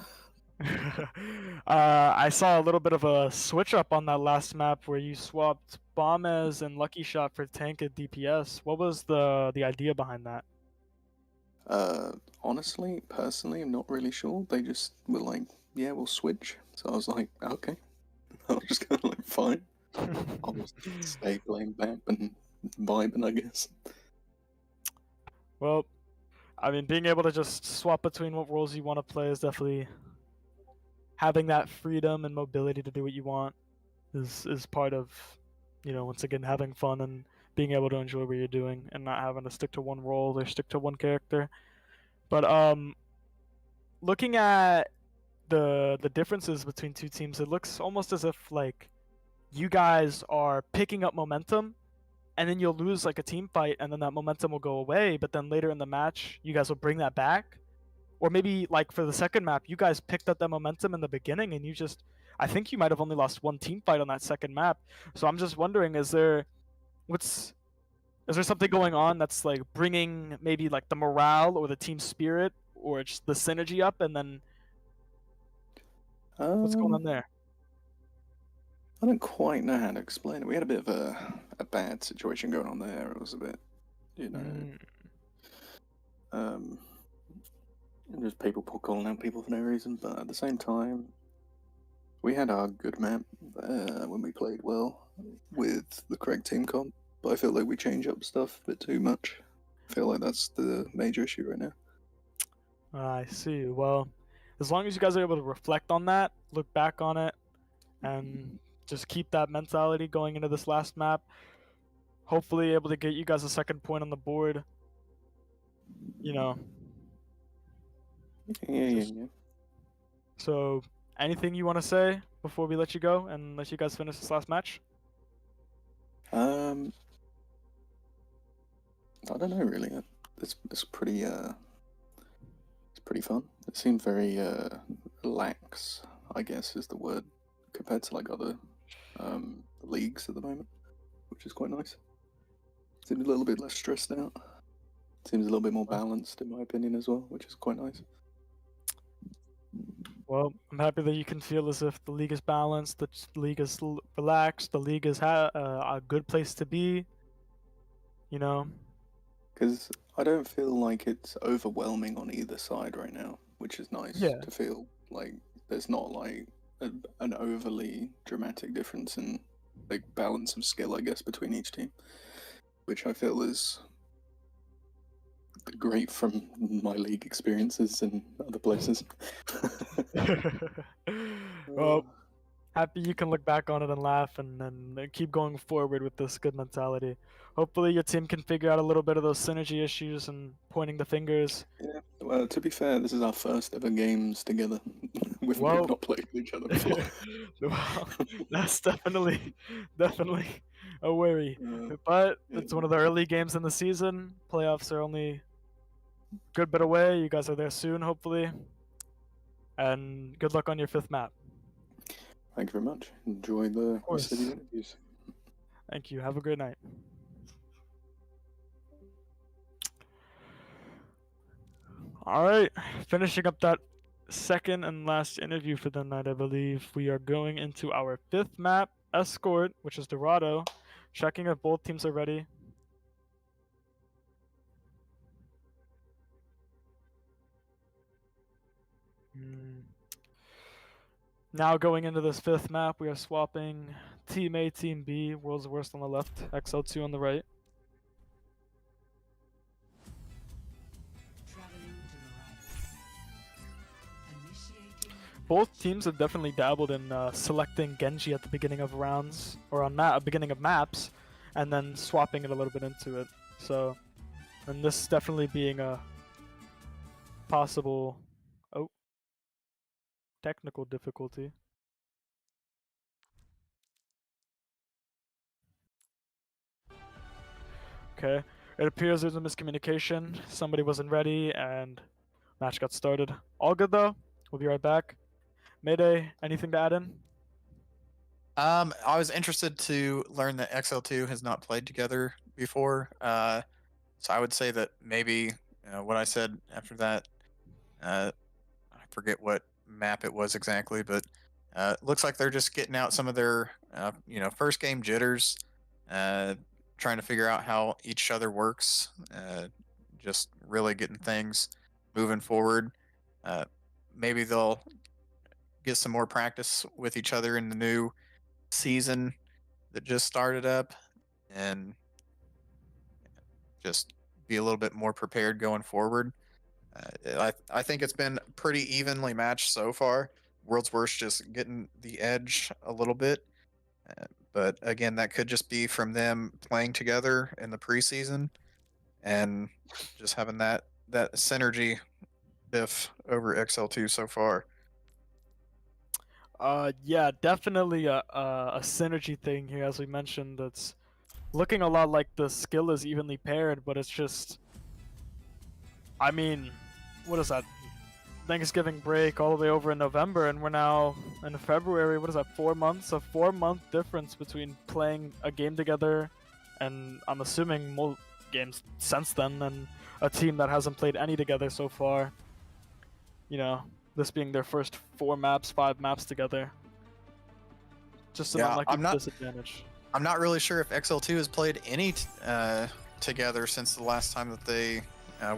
I saw a little bit of a switch up on that last map where you swapped Bombez and Lucky Shot for tank and DPS. What was the idea behind that? Honestly, personally, I'm not really sure. They just were like, yeah, we'll switch. So I was like, okay. I was just kind of like, fine. I'll just stay playing BAP and vibing, I guess. Well, I mean, being able to just swap between what roles you want to play is definitely having that freedom and mobility to do what you want is part of, once again having fun and being able to enjoy what you're doing and not having to stick to one role or stick to one character. But looking at the differences between two teams, it looks almost as if like you guys are picking up momentum and then you'll lose like a team fight and then that momentum will go away, but then later in the match you guys will bring that back. Or maybe like for the second map, you guys picked up that momentum in the beginning and I think you might have only lost one team fight on that second map. So I'm just wondering, is there something going on that's like bringing maybe like the morale or the team spirit or just the synergy up, and then what's going on there? I don't quite know how to explain it. We had a bit of a bad situation going on there. It was a bit, just people calling out people for no reason. But at the same time, we had our good map when we played well with the correct team comp. But I feel like we change up stuff a bit too much. I feel like that's the major issue right now. I see. Well, as long as you guys are able to reflect on that, look back on it, and just keep that mentality going into this last map, hopefully able to get you guys a second point on the board. Yeah. So, anything you want to say before we let you go and let you guys finish this last match? I don't know really. It's pretty fun. It seemed very relaxed, I guess is the word, compared to like other leagues at the moment, which is quite nice. Seems a little bit less stressed out. Seems a little bit more balanced, in my opinion, as well, which is quite nice. Well, I'm happy that you can feel as if the league is balanced, the league is relaxed, the league is a good place to be. Because I don't feel like it's overwhelming on either side right now, which is nice Yeah. to feel. Like there's not like an overly dramatic difference in like balance of skill, I guess, between each team, which I feel is great from my league experiences in other places. Well, happy you can look back on it and laugh and keep going forward with this good mentality. Hopefully your team can figure out a little bit of those synergy issues and pointing the fingers. Yeah, well, to be fair, this is our first ever games together. We've Well- not played with each other before. Well, that's definitely a worry. But it's one of the early games in the season. Playoffs are only a good bit away. You guys are there soon, hopefully. And good luck on your 5th map. Thank you very much. Enjoy the rest of the course. interviews. Thank you. Have a great night. All right, finishing up that second and last interview for the night, I believe we are going into our 5th map, Escort, which is Dorado. Checking if both teams are ready. Now going into this 5th map, we are swapping Team A, Team B, World's Worst on the left, XL2 on the right. Both teams have definitely dabbled in selecting Genji at the beginning of rounds, or on beginning of maps, and then swapping it a little bit into it. So, and this definitely being a possible technical difficulty. Okay, it appears there's a miscommunication. Somebody wasn't ready and match got started. All good though. We'll be right back. Mayday, anything to add in? I was interested to learn that XL2 has not played together before. So I would say that maybe what I said after that. I forget what map it was exactly, but looks like they're just getting out some of their first game jitters, trying to figure out how each other works, just really getting things moving forward. Maybe they'll get some more practice with each other in the new season that just started up, and just be a little bit more prepared going forward. I think it's been pretty evenly matched so far. World's Worst just getting the edge a little bit, but again, that could just be from them playing together in the preseason and just having that synergy diff over XL2 so far. Yeah, definitely a synergy thing here, as we mentioned. It's looking a lot like the skill is evenly paired, but it's just, I mean, what is that? Thanksgiving break all the way over in November, and we're now in February. What is that? 4 months? A 4-month difference between playing a game together, and I'm assuming more games since then, and a team that hasn't played any together so far. You know, this being their first 5 maps together. Just an unlucky disadvantage. I'm not really sure if XL2 has played any together since the last time that they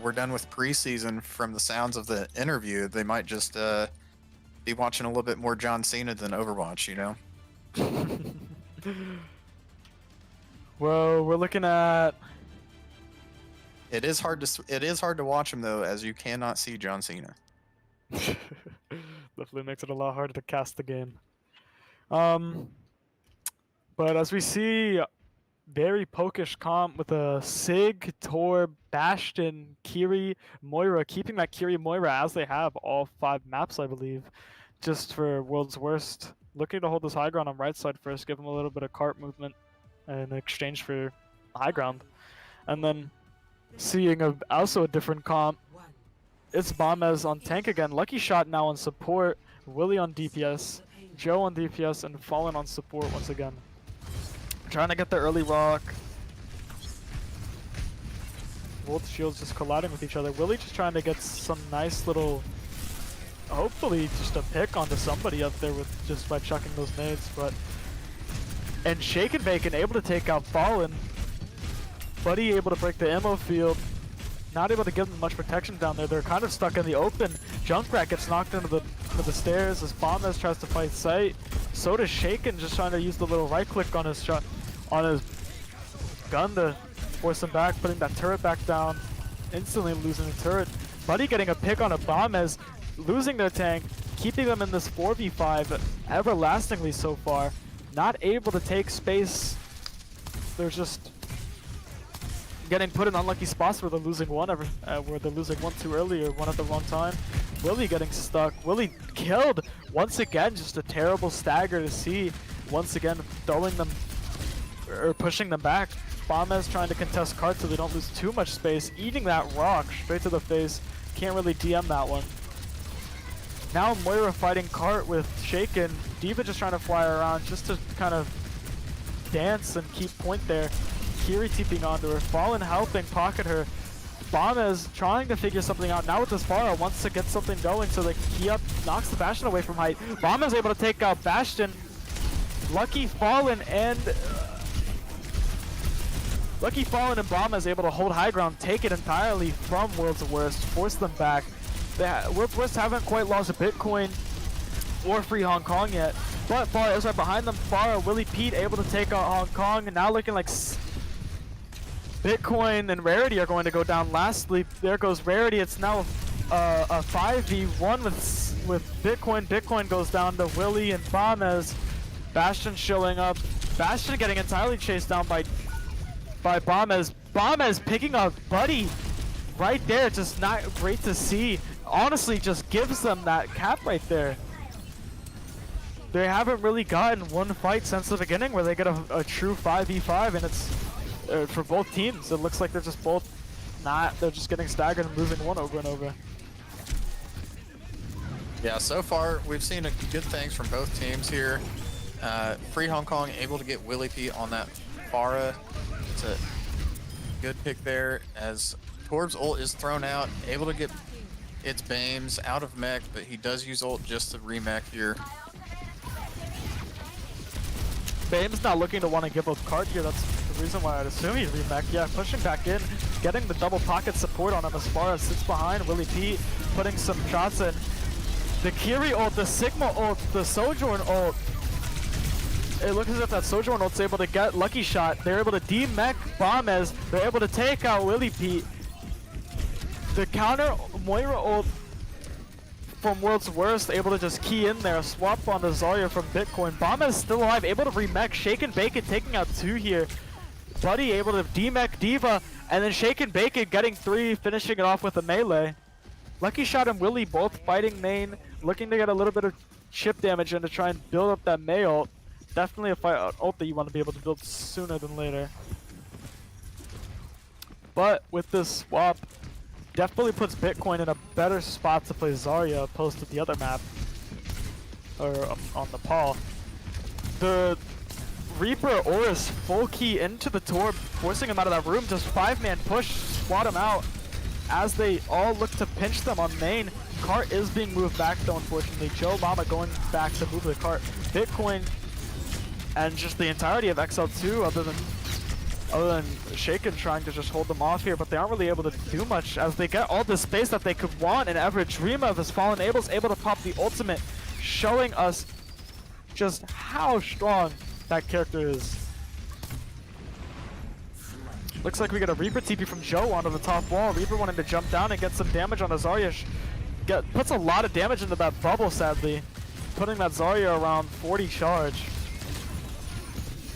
were done with preseason. From the sounds of the interview, they might just be watching a little bit more John Cena than Overwatch, you know? Well, we're looking at... It is hard to watch him, though, as you cannot see John Cena. Definitely makes it a lot harder to cast the game. But as we see, very pokish comp with a Sig, Tor, Bastion, Kiri, Moira, keeping that Kiri Moira as they have all 5 maps, I believe, just for World's Worst. Looking to hold this high ground on right side first, give them a little bit of cart movement in exchange for high ground. And then seeing also a different comp, it's Bombez on tank again. Lucky Shot now on support, Willie on DPS, Joe on DPS, and Fallen on support once again. Trying to get the early rock. Both shields just colliding with each other. Willie just trying to get some nice little, hopefully just a pick onto somebody up there with just by chucking those nades. And Shake and Bacon able to take out Fallen. Buddy able to break the ammo field. Not able to give them much protection down there. They're kind of stuck in the open. Junkrat gets knocked into the stairs as Bombez tries to fight sight. So does Shaken, just trying to use the little right click on his gun to force him back, putting that turret back down, instantly losing the turret. Buddy getting a pick on a Bombez, losing their tank, keeping them in this 4v5 everlastingly so far. Not able to take space. They're just getting put in unlucky spots where they're losing one too early or one at the wrong time. Willie getting stuck. Willie killed once again. Just a terrible stagger to see. Once again, throwing them or pushing them back. Bombez trying to contest cart so they don't lose too much space. Eating that rock straight to the face. Can't really DM that one. Now Moira fighting cart with Shaken. Diva just trying to fly around just to kind of dance and keep point there. Kiri TPing onto her. Fallen helping pocket her. Bombez trying to figure something out. Now with this Pharah wants to get something going so that he knocks the Bastion away from height. Bombez able to take out Bastion. Lucky Fallen and Bombez able to hold high ground, take it entirely from World's Worst, force them back. World's Worst haven't quite lost a Bitcoin. or free Hong Kong yet. But Farah is right behind them. Farah, Willie Pete able to take out Hong Kong, and now looking like Bitcoin and Rarity are going to go down lastly. There goes Rarity. It's now a 5v1 with Bitcoin. Bitcoin goes down to Willie and Bombez. Bastion showing up. Bastion getting entirely chased down by Bombez. Bombez picking up Buddy right there. Just not great to see. Honestly, just gives them that cap right there. They haven't really gotten one fight since the beginning where they get a true 5v5, and it's for both teams. It looks like they're just both they're just getting staggered and losing one over and over. Yeah, so far we've seen good things from both teams here. Free Hong Kong able to get Willie P on that Farah. It's a good pick there as Torb's ult is thrown out, able to get its Bames out of mech, but he does use ult just to remech here. Bame's not looking to want to give up card here. That's the reason why I'd assume he'd remech. Yeah, pushing back in, getting the double pocket support on him as far as sits behind. Willie P putting some shots in. The Kiri ult, the Sigma ult, the Sojourn ult. It looks as if that Sojourn ult's able to get Lucky Shot. They're able to de-mech Bombez. They're able to take out Willie P. The counter Moira ult from World's Worst, able to just key in there, swap on the Zarya from Bitcoin. Bombez still alive, able to remech. Shake and Bacon taking out 2 here. Buddy able to de-mech Diva, and then Shake and Bacon getting 3, finishing it off with a melee. Lucky Shot and Willie both fighting main, looking to get a little bit of chip damage in to try and build up that Mei ult. Definitely a fight ult that you want to be able to build sooner than later. But with this swap, definitely puts Bitcoin in a better spot to play Zarya opposed to the other map, or on the Paul. The Reaper Oris full key into the Torb, forcing him out of that room. Just 5-man push, squat him out as they all look to pinch them on main. Cart is being moved back though, unfortunately. Joe Mama going back to move the cart. Bitcoin and just the entirety of XL2, other than Shaken trying to just hold them off here, but they aren't really able to do much as they get all the space that they could want, and ever dream of as Fallen Abel's able to pop the ultimate, showing us just how strong that character is. Looks like we get a Reaper TP from Joe onto the top wall. Reaper wanting to jump down and get some damage on a Zarya. Puts a lot of damage into that bubble, sadly. Putting that Zarya around 40 charge.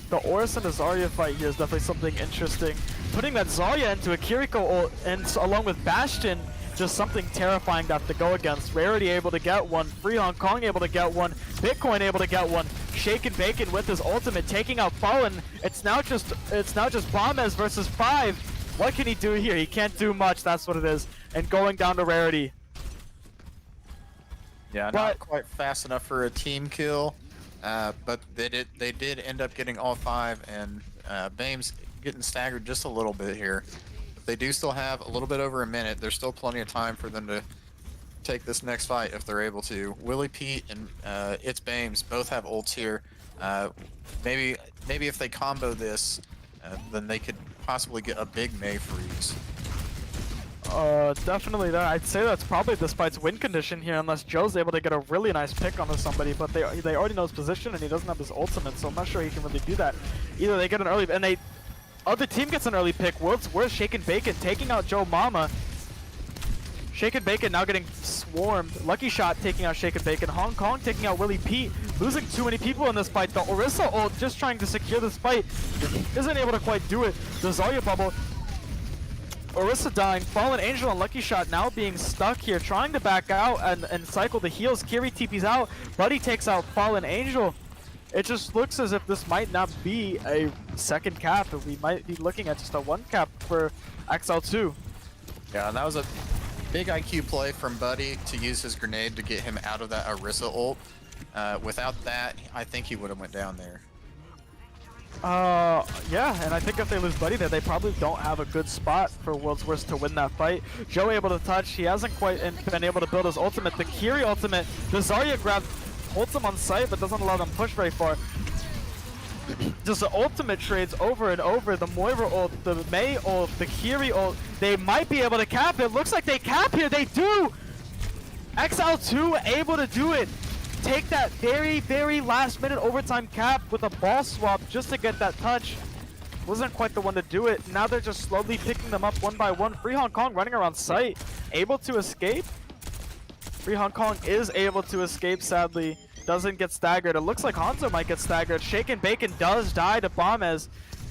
The Oris and the Zarya fight here is definitely something interesting. Putting that Zarya into a Kiriko ult, and along with Bastion, just something terrifying to have to go against. Rarity able to get one, Free Hong Kong able to get one, Bitcoin able to get one, Shake and Bacon with his ultimate taking out Fallen. It's now just Bombez versus 5. What can he do here? He can't do much, that's what it is. And going down to Rarity. Yeah, not quite fast enough for a team kill. But they did end up getting all 5, and Bames getting staggered just a little bit here. But they do still have a little bit over a minute. There's still plenty of time for them to take this next fight if they're able to. Willie Pete and It's Bames both have ults here. Maybe if they combo this, then they could possibly get a big Mei freeze. Definitely that. I'd say that's probably this fight's win condition here, unless Joe's able to get a really nice pick onto somebody, but they already know his position and he doesn't have his ultimate, so I'm not sure he can really do that. Either they get an early, and other team gets an early pick. World's Worst, Shake and Bacon taking out Joe Mama. Shake and Bacon now getting swarmed. Lucky Shot taking out Shake and Bacon. Hong Kong taking out Willie Pete. Losing too many people in this fight. The Orisa ult just trying to secure this fight. Isn't able to quite do it. The Zarya bubble. Orisa dying. Fallen Angel and Lucky Shot now being stuck here. Trying to back out and cycle the heals. Kiri TP's out. Buddy takes out Fallen Angel. It just looks as if this might not be a second cap. We might be looking at just a 1 cap for XL2. Yeah, and that was a big IQ play from Buddy to use his grenade to get him out of that Orisa ult. Without that, I think he would have went down there. Yeah, and I think if they lose Buddy there, they probably don't have a good spot for World's Worst to win that fight. Joe able to touch. He hasn't quite been able to build his ultimate. The Kiri ultimate, the Zarya grab holds him on sight, but doesn't allow them push very far. Just the ultimate trades over and over. The Moira ult, the Mei ult, the Kiri ult. They might be able to cap it. Looks like they cap here. They do! XL2 able to do it. take that very, very last minute overtime cap with a ball swap just to get that touch. Wasn't quite the one to do it. Now they're just slowly picking them up one by one. Free Hong Kong running around site, able to escape. Free Hong Kong is able to escape, sadly. Doesn't get staggered. It looks like Hanzo might get staggered. Shaken Bacon does die to Bombez.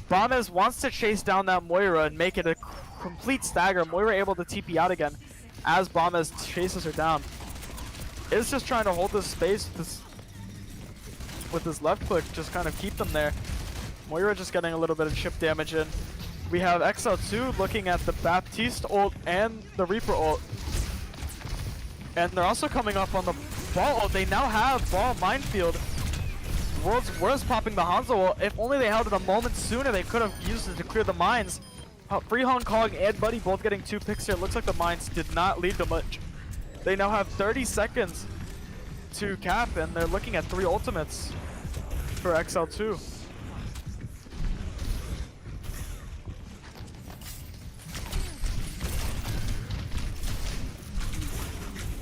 Bombez wants to chase down that Moira and make it a complete stagger. Moira able to TP out again as Bombez chases her down. Is just trying to hold this space with his left click, just kind of keep them there. Moira just getting a little bit of chip damage in. We have XL2 looking at the Baptiste ult and the Reaper ult. And they're also coming up on the ball ult. They now have ball minefield. World's Worst popping the Hanzo ult. If only they held it a moment sooner, they could have used it to clear the mines. Free Hong Kong and Buddy both getting 2 picks here. Looks like the mines did not lead to much. They now have 30 seconds to cap, and they're looking at 3 ultimates for XL2.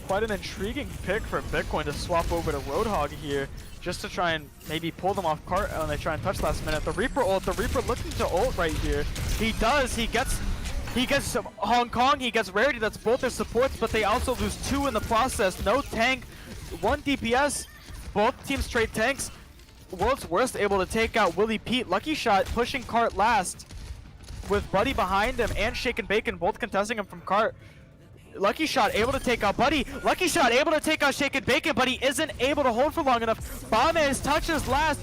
Quite an intriguing pick for Bitcoin to swap over to Roadhog here, just to try and maybe pull them off cart when they try and touch last minute. The Reaper ult, the Reaper looking to ult right here. He does, he gets Hong Kong, he gets Rarity, that's both their supports, but they also lose 2 in the process. No tank, 1 DPS, both teams trade tanks. World's Worst able to take out Willie Pete. Lucky Shot pushing cart last with Buddy behind him and Shaken Bacon both contesting him from cart. Lucky Shot able to take out Buddy. Lucky Shot able to take out Shaken Bacon, but he isn't able to hold for long enough. Bombez touches last.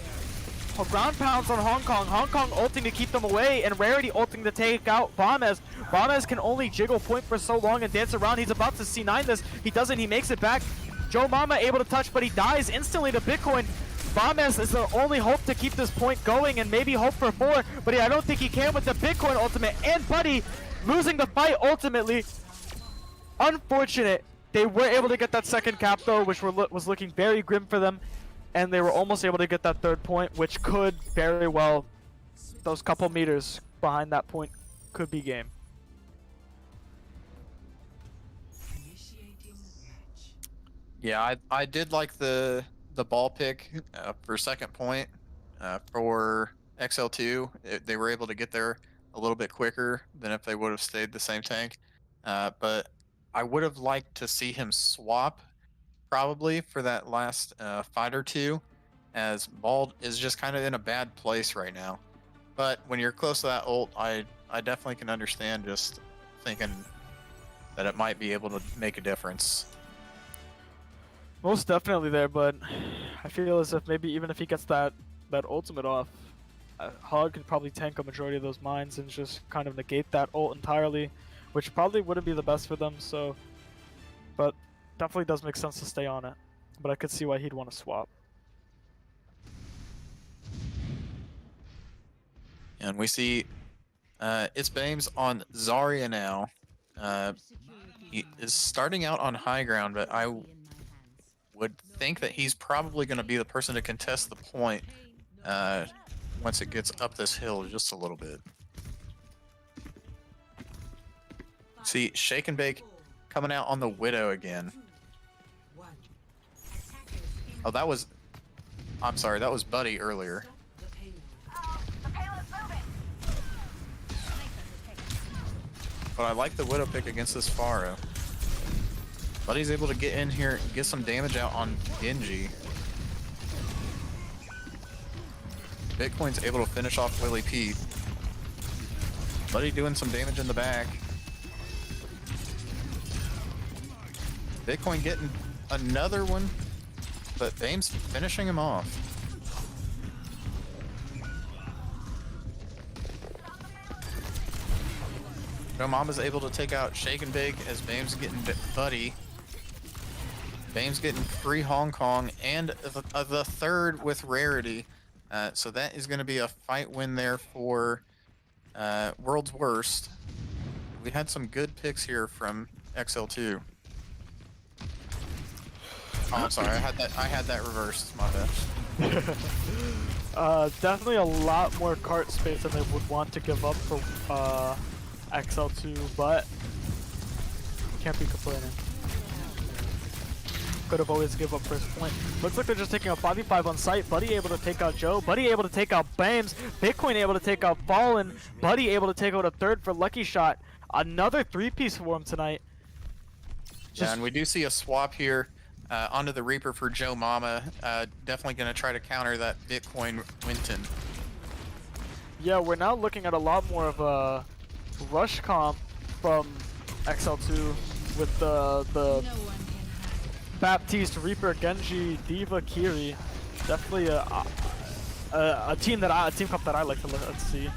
Ground pounds on Hong Kong. Hong Kong ulting to keep them away, and Rarity ulting to take out Bombez. Bombez can only jiggle point for so long and dance around. He's about to C9 this. He doesn't, he makes it back. Joe Mama able to touch, but he dies instantly to Bitcoin. Bombez is the only hope to keep this point going and maybe hope for 4, but I don't think he can with the Bitcoin ultimate. And Buddy losing the fight ultimately. Unfortunate. They were able to get that second cap though, which was looking very grim for them, and they were almost able to get that 3rd point, which could very well, those couple meters behind that point could be game. Yeah, I did like the ball pick for second point for XL2. They were able to get there a little bit quicker than if they would have stayed the same tank, but I would have liked to see him swap probably for that last fight or 2, as Bald is just kind of in a bad place right now. But when you're close to that ult, I definitely can understand just thinking that it might be able to make a difference. Most definitely there, but I feel as if maybe even if he gets that ultimate off, Hog could probably tank a majority of those mines and just kind of negate that ult entirely, which probably wouldn't be the best for them. So, but definitely does make sense to stay on it. But I could see why he'd want to swap. And we see it's Bames on Zarya now. He is starting out on high ground, but I would think that he's probably going to be the person to contest the point once it gets up this hill just a little bit. See, Shake and Bake coming out on the Widow again. Oh, that was... I'm sorry, that was Buddy earlier. But I like the Widow pick against this Pharah. Buddy's able to get in here and get some damage out on Genji. Bitcoin's able to finish off Willie Pete. Buddy doing some damage in the back. Bitcoin getting another one, but Bames finishing him off. No Mama's able to take out Shake and Bake as Bames getting Buddy. Bames getting free Hong Kong and the 3rd with Rarity. So that is going to be a fight win there for World's Worst. We had some good picks here from XL2. Oh, I'm sorry, I had that reversed, my bad. Definitely a lot more cart space than they would want to give up for XL2, but can't be complaining. could have always give up first point. Looks like they're just taking a 5v5 on site. Buddy able to take out Joe. Buddy able to take out Bames. Bitcoin able to take out Fallen. Buddy able to take out a third for Lucky Shot. Another 3-piece for him tonight. Yeah, and we do see a swap here onto the Reaper for Joe Mama. Definitely going to try to counter that Bitcoin Winton. Yeah, we're now looking at a lot more of a rush comp from XL2 with the No one can hide. Baptiste, Reaper, Genji, Diva, Kiri. Definitely a team comp that I like to see.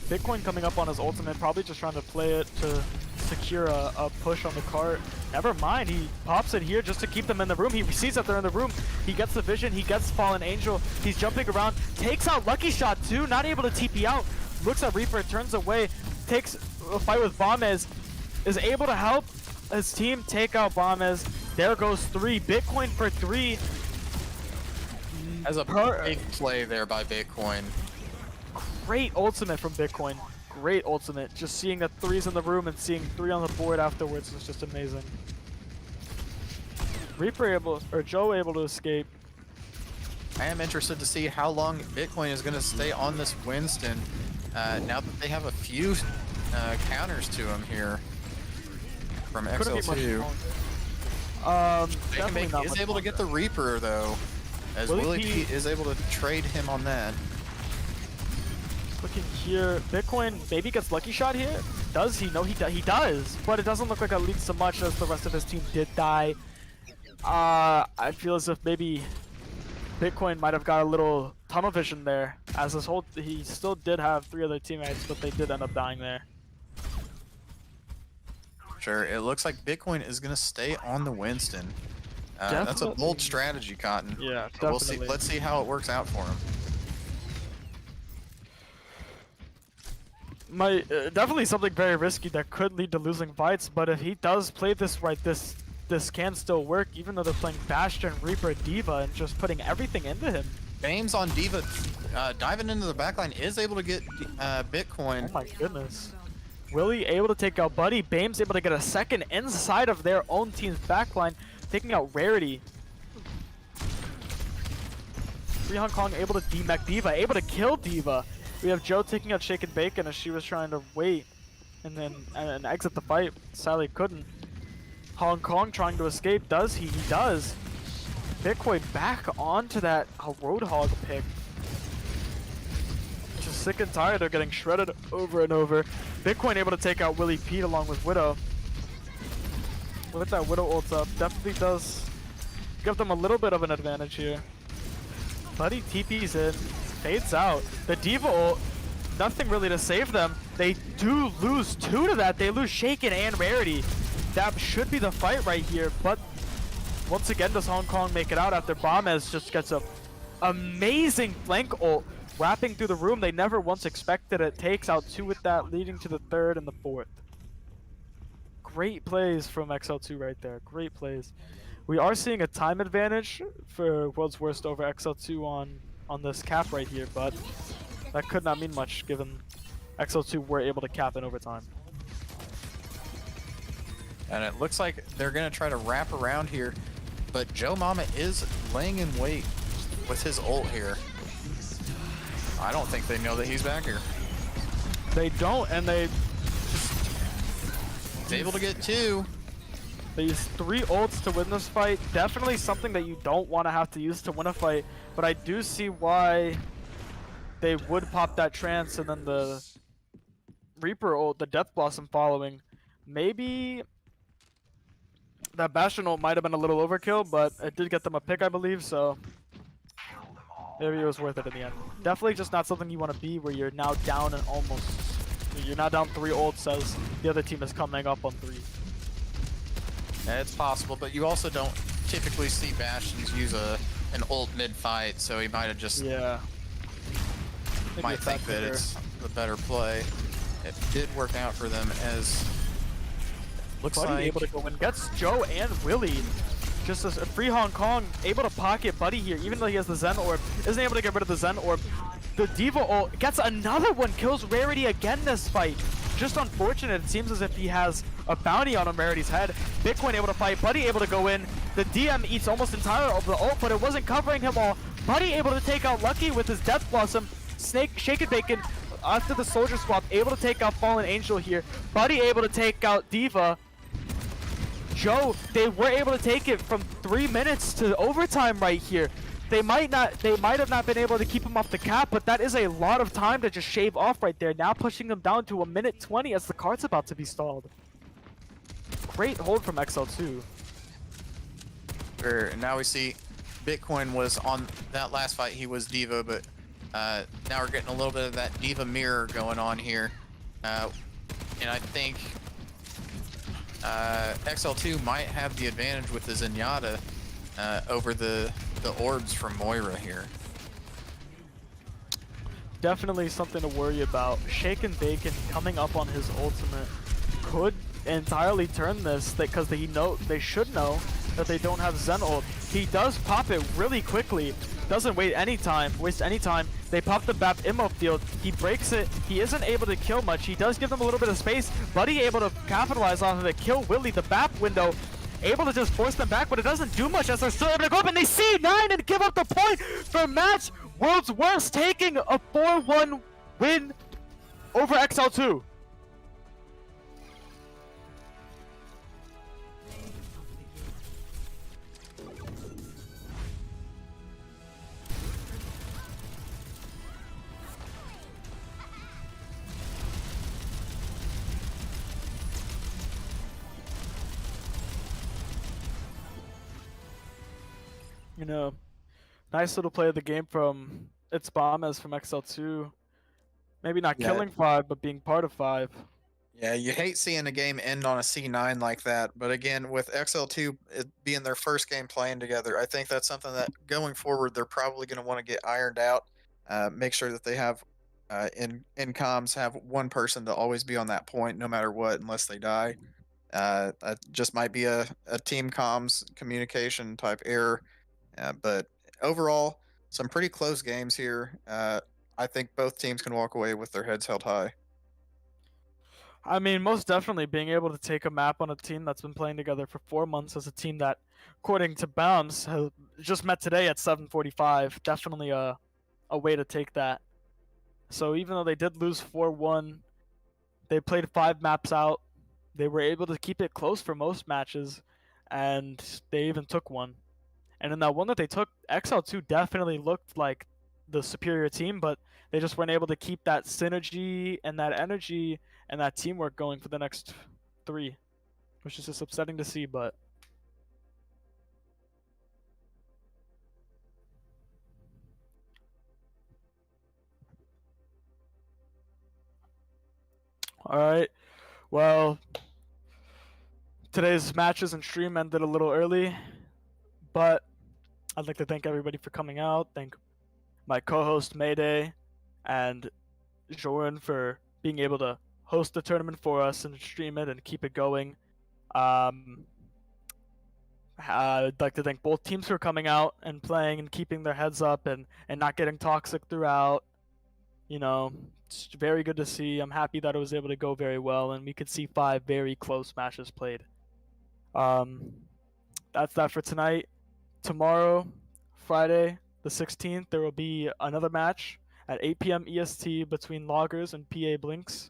Bitcoin coming up on his ultimate, probably just trying to play it to secure a push on the cart. Never mind, he pops it here just to keep them in the room. He sees that they're in the room. He gets the vision, he gets Fallen Angel. He's jumping around, takes out Lucky Shot too, not able to TP out. Looks at Reaper, turns away, takes a fight with Bombez, is able to help his team take out Bombez. There goes 3, Bitcoin for 3. As a big play there by Bitcoin. Great ultimate from Bitcoin. Great ultimate. Just seeing the 3s in the room and seeing 3 on the board afterwards was just amazing. Reaper Joe able to escape. I am interested to see how long Bitcoin is going to stay on this Winston now that they have a few counters to him here from Couldn't be much XL2. longer. He Definitely not is much able to longer. get the Reaper though, as Willie Willie P P is able to trade him on that. Looking here, Bitcoin maybe gets Lucky Shot here. Does he? No, he does. But it doesn't look like it leads to much as the rest of his team did die. I feel as if maybe Bitcoin might have got a little tunnel vision there, as he still did have 3 other teammates, but they did end up dying there. Sure, it looks like Bitcoin is going to stay on the Winston. That's a bold Definitely. strategy, Cotton. Yeah, But we'll see. definitely. Let's see how it works out for him. Definitely something very risky that could lead to losing fights, but if he does play this right, this can still work, even though they're playing Bastion, Reaper, Diva, and just putting everything into him. Bames on Diva diving into the backline is able to get Bitcoin. Oh my goodness. Willie able to take out Buddy. Bames able to get a second inside of their own team's backline, taking out Rarity. Free Hong Kong able to demech Diva, able to kill Diva. We have Joe taking out Shake and Bacon as she was trying to wait and then exit the fight. Sadly couldn't. Hong Kong trying to escape. Does he? He does. Bitcoin back onto that Roadhog pick. Just sick and tired of getting shredded over and over. Bitcoin able to take out Willie Pete along with Widow. With that Widow ult up, definitely does give them a little bit of an advantage here. Buddy TP's in, fades out. The Diva ult, nothing really to save them. They do lose 2 to that. They lose Shaken and Rarity. That should be the fight right here, but once again does Hong Kong make it out after Bombez just gets a amazing flank ult wrapping through the room. They never once expected it. Takes out 2 with that, leading to the 3rd and the 4th. Great plays from XL2 right there. Great plays. We are seeing a time advantage for World's Worst over XL2 on this cap right here, but that could not mean much given XL2 were able to cap in overtime. And it looks like they're going to try to wrap around here, but Joe Mama is laying in wait with his ult here. I don't think they know that he's back here. They don't, and He's able to get 2. they use 3 ults to win this fight. Definitely something that you don't want to have to use to win a fight, but I do see why they would pop that trance and then the Reaper ult, the Death Blossom following. Maybe that Bastion ult might have been a little overkill, but it did get them a pick, I believe, so maybe it was worth it in the end. Definitely just not something you want to be where you're now down and you're now down 3 ults as the other team is coming up on 3. Yeah, it's possible, but you also don't typically see Bastions use an ult mid-fight, so he might have just Maybe might a think factor that there. it's the better play. It did work out for them as looks Buddy like able to go and gets Joe and Willie. Just as a free Hong Kong able to pocket Buddy here, even though he has the Zen Orb, isn't able to get rid of the Zen Orb. The Diva ult gets another one, kills Rarity again this fight. Just unfortunate, it seems as if he has a bounty on Rarity's head. Bitcoin able to fight, Buddy able to go in. The DM eats almost entire of the ult, but it wasn't covering him all. Buddy able to take out Lucky with his Death Blossom. Snake, Shake and Bacon after the Soldier swap, able to take out Fallen Angel here. Buddy able to take out D.Va. Joe, they were able to take it from 3 minutes to overtime right here. They might have not been able to keep him off the cap, but that is a lot of time to just shave off right there. Now pushing them down to 1:20 as the card's about to be stalled. Great hold from XL2. Sure, and now we see Bitcoin was on that last fight, he was D.Va, but now we're getting a little bit of that D.Va mirror going on here. And I think XL2 might have the advantage with the Zenyatta over the orbs from Moira here. Definitely something to worry about. Shake and Bacon coming up on his ultimate could entirely turn this, because they should know that they don't have Zen ult. He does pop it really quickly, doesn't waste any time. They pop the BAP immo field, he breaks it, he isn't able to kill much, he does give them a little bit of space. Buddy able to capitalize off of it, kill Willie, the BAP window, able to just force them back, but it doesn't do much as they're still able to go up, and they C9 and give up the point for match. World's Worst taking a 4-1 win over XL2. You know, nice little play of the game from It's Bombas from XL2. Maybe not Yeah. killing 5, but being part of 5. Yeah, you hate seeing a game end on a C9 like that, but again, with XL2 it being their first game playing together, I think that's something that going forward they're probably going to want to get ironed out. Make sure that they have in comms have one person to always be on that point no matter what, unless they die. That just might be a team comms communication type error. But overall, some pretty close games here. I think both teams can walk away with their heads held high. I mean, most definitely being able to take a map on a team that's been playing together for 4 months as a team that, according to Bounce, has just met today at 7:45. Definitely a way to take that. So even though they did lose 4-1, they played 5 maps out. They were able to keep it close for most matches, and they even took one. And in that one that they took, XL2 definitely looked like the superior team, but they just weren't able to keep that synergy and that energy and that teamwork going for the next 3, which is just upsetting to see, but alright. Well, today's matches and stream ended a little early, but I'd like to thank everybody for coming out. Thank my co-host Mayday and Joran for being able to host the tournament for us and stream it and keep it going. I'd like to thank both teams for coming out and playing and keeping their heads up and not getting toxic throughout. You know, it's very good to see. I'm happy that it was able to go very well and we could see 5 very close matches played. That's that for tonight. Tomorrow, Friday the 16th, there will be another match at 8 p.m. EST between Loggers and PA Blinks.